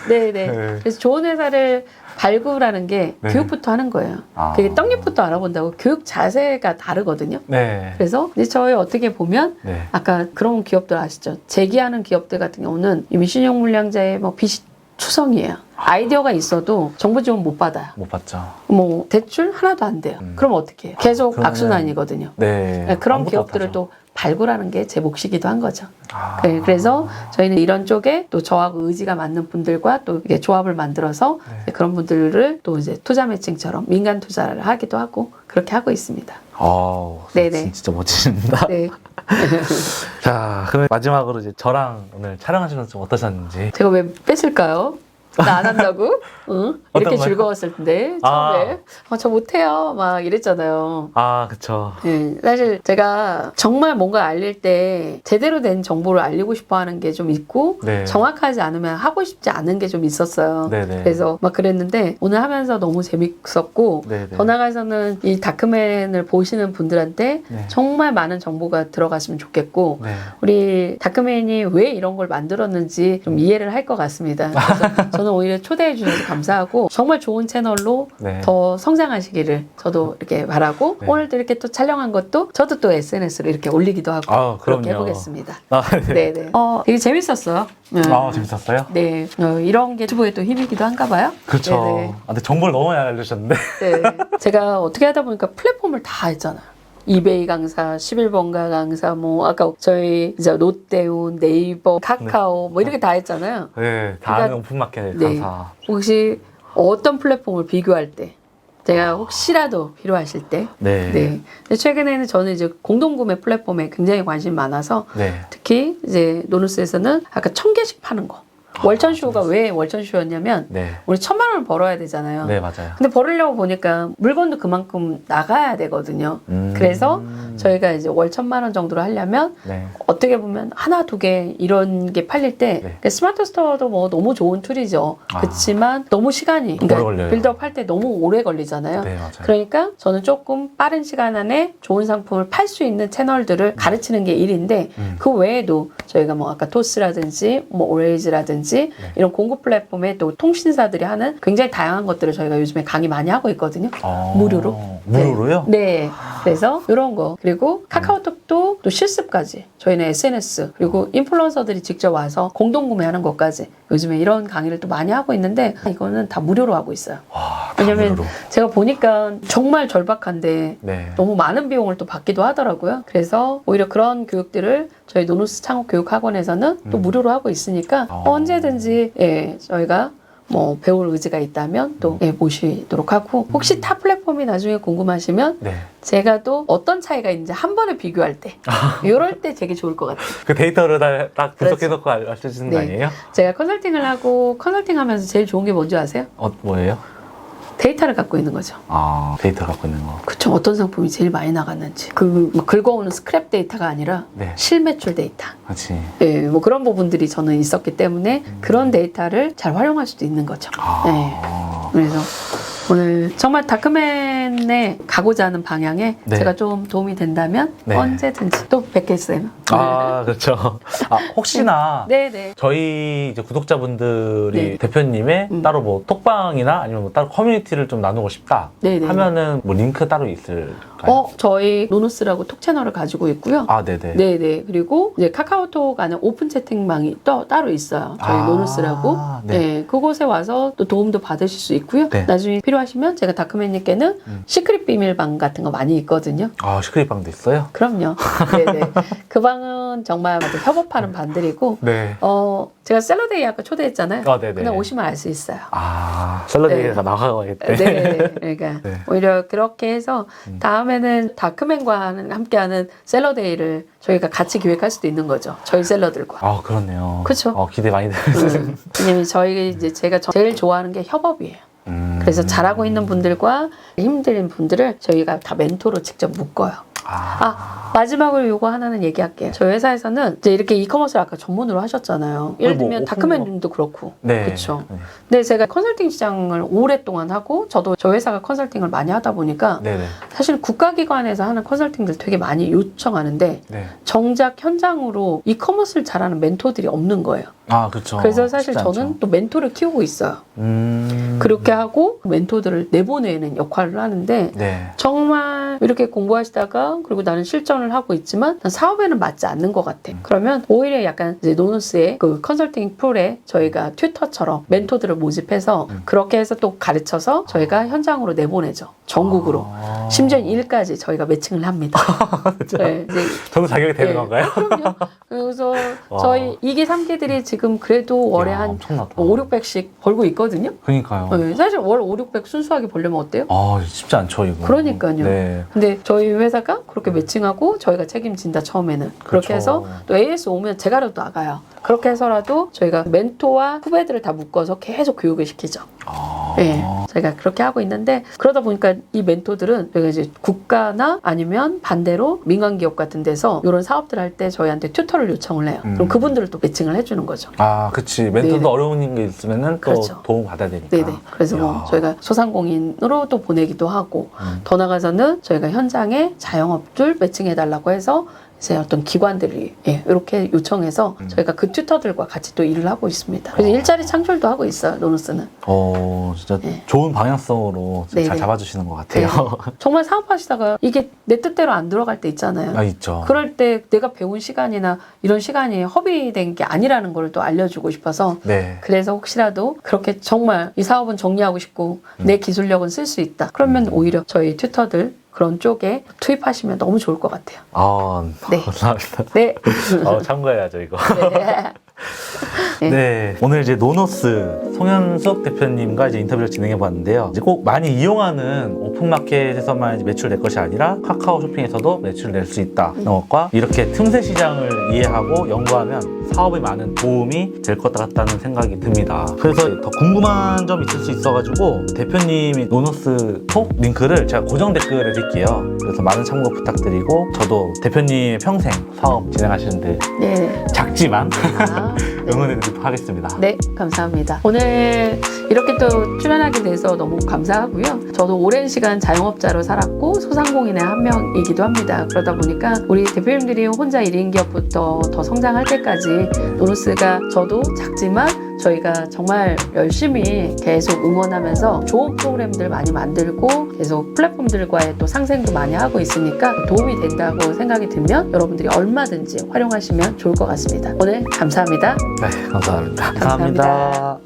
네네. 네. 그래서 좋은 회사를 발굴하는 게 네. 교육부터 하는 거예요. 그게 떡잎부터 알아본다고 교육 자세가 다르거든요. 네. 그래서 이제 저희 어떻게 보면 네. 아까 그런 기업들 아시죠? 제기하는 기업들 같은 경우는 이미 신용 물량자의 뭐 빚이 투성이에요. 아이디어가 있어도 정부 지원 못 받아요. 못 봤죠. 뭐 대출 하나도 안 돼요. 그럼 어떻게 해요? 계속 그러면은- 악순환이거든요. 네. 네, 그런 아무것도 기업들을 못하죠. 또 발굴하는 게 제 몫이기도 한 거죠. 네, 그래서 저희는 이런 쪽에 또 저하고 의지가 맞는 분들과 또 이게 조합을 만들어서 네. 그런 분들을 또 이제 투자 매칭처럼 민간 투자를 하기도 하고 그렇게 하고 있습니다. 네네. 진짜 멋지십니다. 네. 자, 그럼 마지막으로 이제 저랑 오늘 촬영하시면서 좀 어떠셨는지. 제가 왜 뺐을까요? 나 안 한다고? 응? 이렇게 어떤 거요? 즐거웠을 텐데 처음에 저 못해요 막 이랬잖아요. 그쵸. 네, 사실 제가 정말 뭔가 알릴 때 제대로 된 정보를 알리고 싶어 하는 게 좀 있고 네. 정확하지 않으면 하고 싶지 않은 게 좀 있었어요. 네네. 그래서 막 그랬는데 오늘 하면서 너무 재밌었고 네네. 더 나아가서는 이 다큐멘을 보시는 분들한테 네. 정말 많은 정보가 들어갔으면 좋겠고 네. 우리 다큐멘이 왜 이런 걸 만들었는지 좀 이해를 할 것 같습니다. 그래서 저는 오히려 초대해 주셔서 감사하고 정말 좋은 채널로 네. 더 성장하시기를 저도 이렇게 바라고 네. 오늘도 이렇게 또 촬영한 것도 저도 또 SNS로 이렇게 올리기도 하고 그렇게 그럼요. 해보겠습니다. 네. 네네. 되게 재밌었어요. 재밌었어요? 네. 이런 게 유튜브에 또 힘이기도 한가 봐요. 그렇죠. 네네. 근데 정보를 너무 많이 알려주셨는데. 네. 제가 어떻게 하다 보니까 플랫폼을 다 했잖아요. 이베이 강사, 11번가 강사, 뭐 아까 저희 이제 롯데운, 네이버, 카카오 뭐 이렇게 다 했잖아요. 네, 그러니까- 다음 오픈마켓 네. 강사. 혹시 어떤 플랫폼을 비교할 때 제가 혹시라도 필요하실 때 네. 네. 근데 최근에는 저는 이제 공동구매 플랫폼에 굉장히 관심이 많아서 네. 특히 이제 노누스에서는 아까 1000개씩 파는 거. 월천쇼가 왜 월천쇼였냐면 네. 우리 1000만 원을 벌어야 되잖아요. 네, 맞아요. 근데 벌으려고 보니까 물건도 그만큼 나가야 되거든요. 그래서 저희가 이제 월 1000만 원 정도로 하려면 네. 어떻게 보면 하나 두 개 이런 게 팔릴 때 네. 스마트 스토어도 뭐 너무 좋은 툴이죠. 그렇지만 너무 시간이 오래 그러니까 걸려요. 빌드업 할 때 너무 오래 걸리잖아요. 네, 맞아요. 그러니까 저는 조금 빠른 시간 안에 좋은 상품을 팔 수 있는 채널들을 가르치는 게 일인데 그 외에도 저희가 뭐 아까 토스라든지 뭐 오레이즈라든지 이런 공급 플랫폼에 또 통신사들이 하는 굉장히 다양한 것들을 저희가 요즘에 강의 많이 하고 있거든요. 무료로. 무료로요? 네. 그래서 이런 거 그리고 카카오톡도 또 실습까지 저희는 SNS 그리고 인플루언서들이 직접 와서 공동 구매하는 것까지 요즘에 이런 강의를 또 많이 하고 있는데 이거는 다 무료로 하고 있어요. 와, 다 왜냐면 무료로. 제가 보니까 정말 절박한데 네. 너무 많은 비용을 또 받기도 하더라고요. 그래서 오히려 그런 교육들을 저희 노노스 창업교육학원에서는 또 무료로 하고 있으니까 언제든지 저희가 뭐 배울 의지가 있다면 또 모시도록 하고 혹시 타 플랫폼이 나중에 궁금하시면 네. 제가 또 어떤 차이가 있는지 한 번에 비교할 때 이럴 때 되게 좋을 것 같아요. 그 데이터를 딱 그렇죠. 분석해놓고 알려주시는 거 네. 아니에요? 제가 컨설팅을 하고 컨설팅하면서 제일 좋은 게 뭔지 아세요? 뭐예요? 데이터를 갖고 있는 거죠. 데이터 갖고 있는 거. 그쵸. 어떤 상품이 제일 많이 나갔는지. 뭐 긁어오는 스크랩 데이터가 아니라 네. 실매출 데이터. 그렇지. 네, 뭐 그런 부분들이 저는 있었기 때문에 그런 데이터를 잘 활용할 수도 있는 거죠. 네. 그래서 오늘 정말 다크맨에 가고자 하는 방향에 네. 제가 좀 도움이 된다면 네. 언제든지 또 뵙겠어요. 아, 그렇죠. 아, 혹시나 네네. 저희 이제 구독자분들이 네. 대표님의 따로 뭐 톡방이나 아니면 뭐 따로 커뮤니티를 좀 나누고 싶다 네네. 하면은 뭐 링크 따로 있을까요? 저희 노노스라고 톡 채널을 가지고 있고요. 아, 네네. 네네. 그리고 이제 카카오톡 안에 오픈 채팅방이 또 따로 있어요. 저희 노노스라고. 네. 네. 그곳에 와서 또 도움도 받으실 수 있고요. 네. 나중에 필요하시면 제가 다크맨님께는 시크릿 비밀방 같은 거 많이 있거든요. 아, 시크릿방도 있어요? 그럼요. 네네. 그 방은 정말 아주 협업하는 반들이고, 네. 제가 샐러데이 아까 초대했잖아요. 아, 네네. 그냥 오시면 알 수 있어요. 아, 샐러드가 네. 나가야겠대. 네. 그러니까 네. 오히려 그렇게 해서 다음에는 다크맨과 함께하는 샐러데이를 저희가 같이 기획할 수도 있는 거죠. 저희 샐러들과. 아, 그렇네요. 그쵸. 기대 많이 되네요. 왜냐면 저희 이제 제가 제일 좋아하는 게 협업이에요. 그래서 잘하고 있는 분들과 힘든 분들을 저희가 다 멘토로 직접 묶어요. 마지막으로 요거 하나는 얘기할게요. 저희 회사에서는 이제 이렇게 이커머스를 아까 전문으로 하셨잖아요. 예를 뭐 들면 다크맨님도 그렇고. 네. 그렇죠. 네. 근데 제가 컨설팅 시장을 오랫동안 하고 저도 저희 회사가 컨설팅을 많이 하다 보니까 네네. 사실 국가기관에서 하는 컨설팅들 되게 많이 요청하는데 네. 정작 현장으로 이커머스를 잘하는 멘토들이 없는 거예요. 아, 그렇죠. 그래서 사실 쉽지 저는 않죠. 또 멘토를 키우고 있어요. 그렇게 하고 멘토들을 내보내는 역할을 하는데 네. 정말 이렇게 공부하시다가 그리고 나는 실전을 하고 있지만 난 사업에는 맞지 않는 것 같아. 그러면 오히려 약간 이제 노노스의 그 컨설팅 풀에 저희가 튜터처럼 멘토들을 모집해서 그렇게 해서 또 가르쳐서 저희가 현장으로 내보내죠. 전국으로. 심지어 일까지 저희가 매칭을 합니다. 네, 이제 저도 자격이 되는 네. 건가요? 그럼요. 그래서 와. 저희 2기, 3기들이 지금 그래도 월에 야, 한 엄청나다. 5, 600씩 벌고 있거든요. 그러니까요. 네, 사실 월 5, 600 순수하게 벌려면 어때요? 아, 쉽지 않죠, 이거. 그러니까요. 네. 근데 저희 회사가 그렇게 매칭하고 저희가 책임진다 처음에는. 그렇게 그렇죠. 해서 또 AS 오면 제가라도 나가요. 그렇게 해서라도 저희가 멘토와 후배들을 다 묶어서 계속 교육을 시키죠. 네, 저희가 그렇게 하고 있는데 그러다 보니까 이 멘토들은 저희가 이제 국가나 아니면 반대로 민간 기업 같은 데서 이런 사업들 할 때 저희한테 튜터를 요청을 해요. 그럼 그분들을 또 매칭을 해주는 거죠. 아, 그치. 멘토도 네네. 어려운 게 있으면은 또 그렇죠. 도움 받아야 되니까. 네네. 그래서 뭐 야. 저희가 소상공인으로 또 보내기도 하고 더 나가서는 저희가 현장에 자영업줄 매칭해달라고 해서 이제 어떤 기관들이 이렇게 요청해서 저희가 그 튜터들과 같이 또 일을 하고 있습니다. 그래서 일자리 창출도 하고 있어요. 노노스는. 진짜 네. 좋은 방향성으로 잘 네네. 잡아주시는 것 같아요. 정말 사업하시다가 이게 내 뜻대로 안 들어갈 때 있잖아요. 아, 있죠. 그럴 때 내가 배운 시간이나 이런 시간이 허비된 게 아니라는 걸 또 알려주고 싶어서 네. 그래서 혹시라도 그렇게 정말 이 사업은 정리하고 싶고 내 기술력은 쓸 수 있다. 그러면 오히려 저희 튜터들 그런 쪽에 투입하시면 너무 좋을 것 같아요. 네. 네. 감사합니다. 네. 참고해야죠, 이거. 네. 네. 오늘 이제 노노스 송현숙 대표님과 이제 인터뷰를 진행해 봤는데요. 이제 꼭 많이 이용하는 오픈마켓에서만 이제 매출낼 것이 아니라 카카오 쇼핑에서도 매출을 낼 수 있다는 것과 이렇게 틈새 시장을 이해하고 연구하면 사업에 많은 도움이 될 것 같다는 생각이 듭니다. 그래서 더 궁금한 점이 있을 수 있어가지고 대표님이 노노스 톡 링크를 제가 고정 댓글에 드릴게요. 그래서 많은 참고 부탁드리고 저도 대표님의 평생 사업 진행하시는데 네. 작지만 아, 응원해드리도록 하겠습니다. 네, 감사합니다. 오늘 이렇게 또 출연하게 돼서 너무 감사하고요. 저도 오랜 시간 자영업자로 살았고 소상공인의 한 명이기도 합니다. 그러다 보니까 우리 대표님들이 혼자 1인 기업부터 더 성장할 때까지 노노스가 저도 작지만 저희가 정말 열심히 계속 응원하면서 좋은 프로그램들 많이 만들고 계속 플랫폼들과의 또 상생도 많이 하고 있으니까 도움이 된다고 생각이 들면 여러분들이 얼마든지 활용하시면 좋을 것 같습니다. 오늘 감사합니다. 네, 감사합니다. 감사합니다.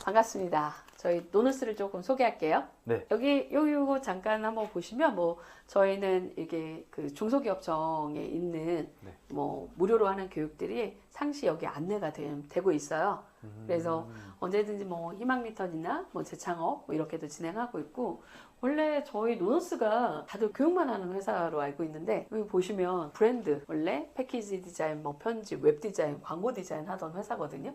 반갑습니다. 저희 노노스를 조금 소개할게요. 네. 여기 요거 잠깐 한번 보시면 뭐 저희는 이게 그 중소기업청에 있는 뭐 무료로 하는 교육들이 상시 여기 안내가 되고 있어요. 그래서 언제든지 뭐 희망 리턴이나 뭐 재창업 뭐 이렇게도 진행하고 있고 원래 저희 노노스가 다들 교육만 하는 회사로 알고 있는데 여기 보시면 브랜드 원래 패키지 디자인, 뭐 편집, 웹 디자인, 광고 디자인 하던 회사거든요.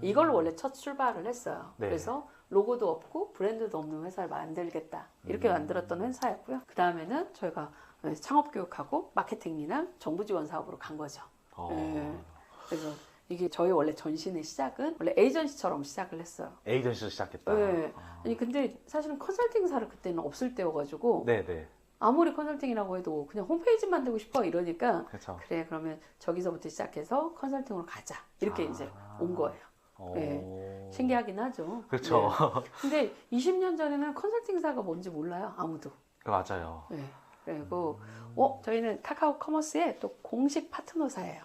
이걸로 원래 첫 출발을 했어요. 네. 그래서 로고도 없고 브랜드도 없는 회사를 만들겠다 이렇게 만들었던 회사였고요. 그 다음에는 저희가 창업 교육하고 마케팅이나 정부 지원 사업으로 간 거죠. 네. 그래서 이게 저희 원래 전신의 시작은 원래 에이전시처럼 시작을 했어요. 에이전시로 시작했다. 네. 아니 근데 사실은 컨설팅사를 그때는 없을 때여가지고 네네. 아무리 컨설팅이라고 해도 그냥 홈페이지 만들고 싶어 이러니까 그렇죠. 그래 그러면 저기서부터 시작해서 컨설팅으로 가자 이렇게 이제 온 거예요. 네. 신기하긴 하죠. 그렇죠. 네. 근데 20년 전에는 컨설팅사가 뭔지 몰라요. 아무도. 맞아요. 네. 그리고 저희는 카카오 커머스의 또 공식 파트너사예요.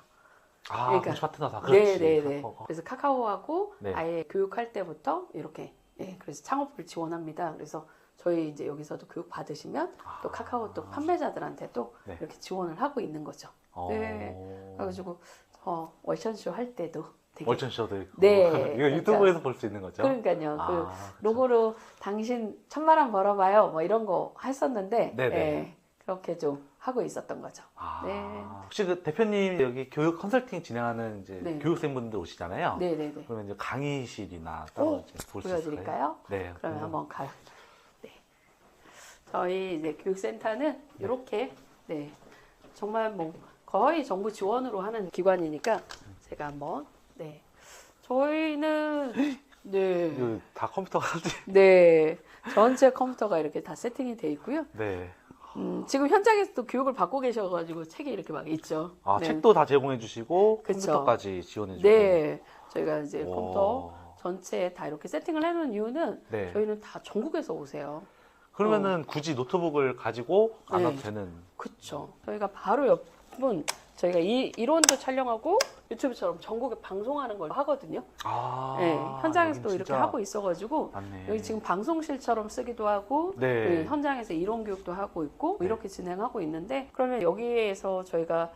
그러니까, 파트너사. 그렇지. 네네네. 그래서 카카오하고 네. 아예 교육할 때부터 이렇게 그래서 창업을 지원합니다. 그래서 저희 이제 여기서도 교육 받으시면 또 카카오 또 판매자들한테 또 네. 이렇게 지원을 하고 있는 거죠. 네. 그래가지고 월션쇼 할 때도 되게 월천쇼도 있고. 네. 이거 유튜브에서 볼 수 있는 거죠? 그러니까요. 그쵸. 로고로 당신 1,000만 원 벌어봐요. 뭐 이런 거 했었는데 네네. 그렇게 좀 하고 있었던 거죠. 네. 혹시 그 대표님 여기 교육 컨설팅 진행하는 이제 네. 교육생분들 오시잖아요. 네네네. 그러면 이제 강의실이나 따로 이제 볼 수 있을까요? 보여드릴까요? 네. 그러면 한번 가요. 네. 저희 이제 교육센터는 이렇게 정말 뭐 거의 정부 지원으로 하는 기관이니까 제가 한번 저희는 이거 다 컴퓨터가 전체 컴퓨터가 이렇게 다 세팅이 돼 있고요. 네. 지금 현장에서도 교육을 받고 계셔가지고 책이 이렇게 막 있죠. 네. 책도 다 제공해 주시고 그쵸. 컴퓨터까지 지원해 주고. 네. 저희가 이제 와. 컴퓨터 전체에 다 이렇게 세팅을 해놓은 이유는 네. 저희는 다 전국에서 오세요. 그러면은 굳이 노트북을 가지고 안 네. 와도 되는. 그쵸. 저희가 바로 옆분 저희가 이론도 촬영하고 유튜브처럼 전국에 방송하는 걸 하거든요. 네, 현장에서도 여긴 이렇게 진짜 하고 있어가지고 맞네. 여기 지금 방송실처럼 쓰기도 하고 네. 현장에서 이론 교육도 하고 있고 네. 이렇게 진행하고 있는데 그러면 여기에서 저희가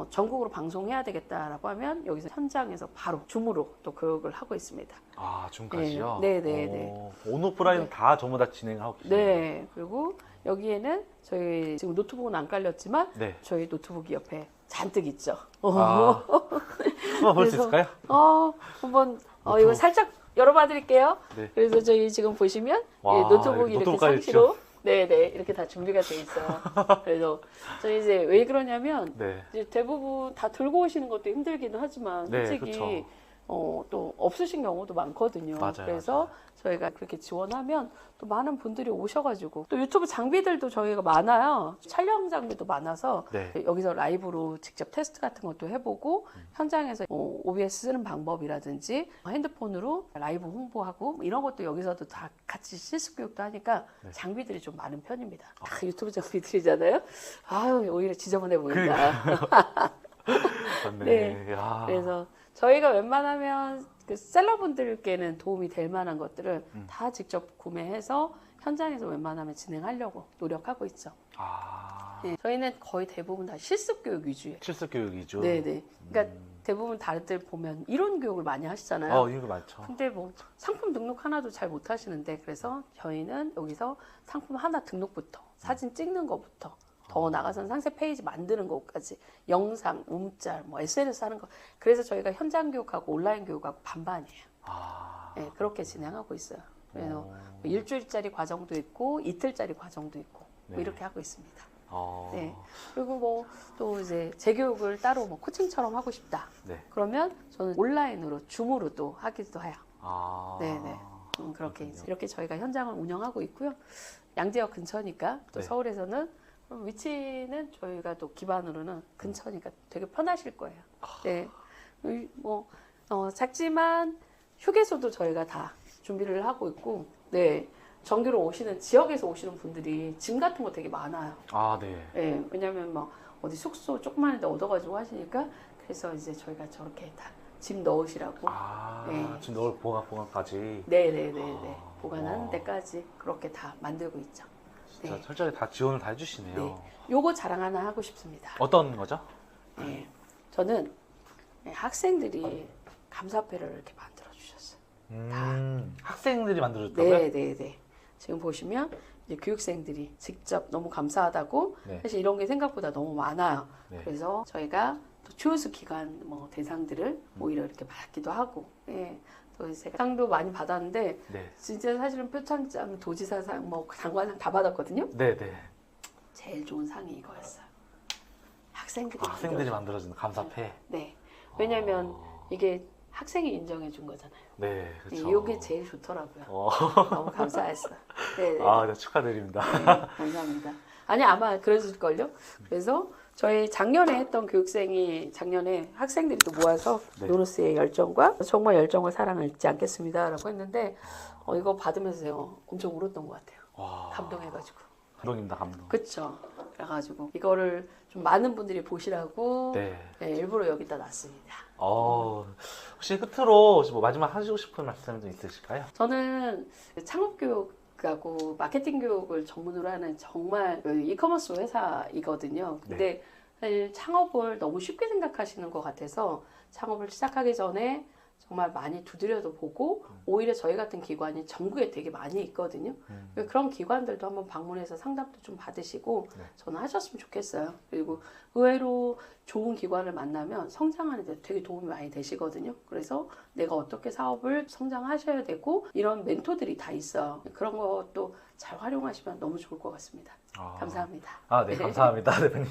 전국으로 방송해야 되겠다라고 하면 여기서 현장에서 바로 줌으로 또 교육을 하고 있습니다. 줌까지요? 네. 온오프라인 네. 다 전부 다 진행하고 계시네요. 네. 그리고 여기에는 저희 지금 노트북은 안 깔렸지만 네. 저희 노트북이 옆에 잔뜩 있죠. 한번 볼 수 그래서, 있을까요? 한번 노트북. 이거 살짝 열어봐 드릴게요. 네. 그래서 저희 지금 보시면 와, 노트북이 이렇게 노트북까지 상시로 네네 이렇게 다 준비가 돼 있어요. 그래서 저희 이제 왜 그러냐면 네. 이제 대부분 다 들고 오시는 것도 힘들기도 하지만 네, 솔직히 그쵸. 또 없으신 경우도 많거든요. 맞아요, 그래서 저희가 그렇게 지원하면 또 많은 분들이 오셔가지고 또 유튜브 장비들도 저희가 많아요. 촬영 장비도 많아서 네. 여기서 라이브로 직접 테스트 같은 것도 해보고 현장에서 OBS 쓰는 방법이라든지 핸드폰으로 라이브 홍보하고 뭐 이런 것도 여기서도 다 같이 실습 교육도 하니까 네. 장비들이 좀 많은 편입니다. 다 유튜브 장비들이잖아요. 아유 오히려 지저분해 보인다. 맞네. 네. 야. 그래서 저희가 웬만하면 그 셀러분들께는 도움이 될 만한 것들을 다 직접 구매해서 현장에서 웬만하면 진행하려고 노력하고 있죠. 네, 저희는 거의 대부분 다 실습 교육 위주예요. 실습 교육이죠. 네네. 그러니까 대부분 다른들 보면 이론 교육을 많이 하시잖아요. 이거 많죠. 근데 뭐 상품 등록 하나도 잘 못 하시는데 그래서 저희는 여기서 상품 하나 등록부터 사진 찍는 것부터 더 나가서는 상세 페이지 만드는 것까지 영상, 문자, 뭐 SNS 하는 거 그래서 저희가 현장 교육하고 온라인 교육하고 반반이에요. 네, 그렇게 진행하고 있어요. 그래서 뭐 일주일짜리 과정도 있고 이틀짜리 과정도 있고 뭐 네. 이렇게 하고 있습니다. 네. 네. 그리고 뭐 또 이제 재교육을 따로 뭐 코칭처럼 하고 싶다. 네. 그러면 저는 온라인으로 줌으로 또 하기도 해요. 네네. 그렇게 그렇군요. 이제 이렇게 저희가 현장을 운영하고 있고요. 양재역 근처니까 또 네. 서울에서는 위치는 저희가 또 기반으로는 근처니까 되게 편하실 거예요. 네. 뭐 작지만 휴게소도 저희가 다 준비를 하고 있고, 네. 정규로 오시는 지역에서 오시는 분들이 짐 같은 거 되게 많아요. 네. 네. 왜냐면 막 어디 숙소 조그만 데 얻어가지고 하시니까 그래서 이제 저희가 저렇게 다 짐 넣으시라고. 네. 지금 넣을 보관까지. 네네네네. 보관하는 와. 데까지 그렇게 다 만들고 있죠. 진짜 네. 철저히 다 지원을 다 해주시네요. 네. 요거 자랑 하나 하고 싶습니다. 어떤 거죠? 네. 저는 학생들이 감사패를 이렇게 만들어 주셨어요. 학생들이 만들어줬다고요? 네네네. 지금 보시면 이제 교육생들이 직접 너무 감사하다고 네. 사실 이런 게 생각보다 너무 많아요. 네. 그래서 저희가 또 추우수 기간 뭐 대상들을 오히려 이렇게 받기도 하고, 예. 또 제가 상도 많이 받았는데 네. 진짜 사실은 표창장, 도지사상, 뭐 장관상 다 받았거든요. 네네. 제일 좋은 상이 이거였어요. 학생들이 학생들이 만들어준. 만들어준 감사패. 네. 왜냐면 이게 학생이 인정해 준 거잖아요. 네, 그렇죠. 이게 제일 좋더라고요. 너무 감사했어요. 네, 네. 네, 축하드립니다. 네, 감사합니다. 아니 아마 그랬을걸요. 그래서 저희 작년에 했던 교육생이 작년에 학생들이 또 모아서 네. 노노스의 열정과 정말 열정과 사랑을 잊지 않겠습니다라고 했는데 이거 받으면서요 엄청 울었던 것 같아요. 와, 감동해가지고. 감동입니다, 감동. 그쵸. 그래가지고 이거를 좀 많은 분들이 보시라고 네. 네, 일부러 여기다 놨습니다. 혹시 끝으로 뭐 마지막 하시고 싶은 말씀 좀 있으실까요? 저는 창업교육하고 마케팅 교육을 전문으로 하는 정말 이커머스 회사이거든요. 근데 사실 창업을 너무 쉽게 생각하시는 것 같아서 창업을 시작하기 전에 정말 많이 두드려도 보고 오히려 저희 같은 기관이 전국에 되게 많이 있거든요. 그런 기관들도 한번 방문해서 상담도 좀 받으시고 저는 하셨으면 좋겠어요. 그리고 의외로 좋은 기관을 만나면 성장하는 데 되게 도움이 많이 되시거든요. 그래서 내가 어떻게 사업을 성장하셔야 되고 이런 멘토들이 다 있어요. 그런 것도 잘 활용하시면 너무 좋을 것 같습니다. 감사합니다. 네, 감사합니다, 대표님.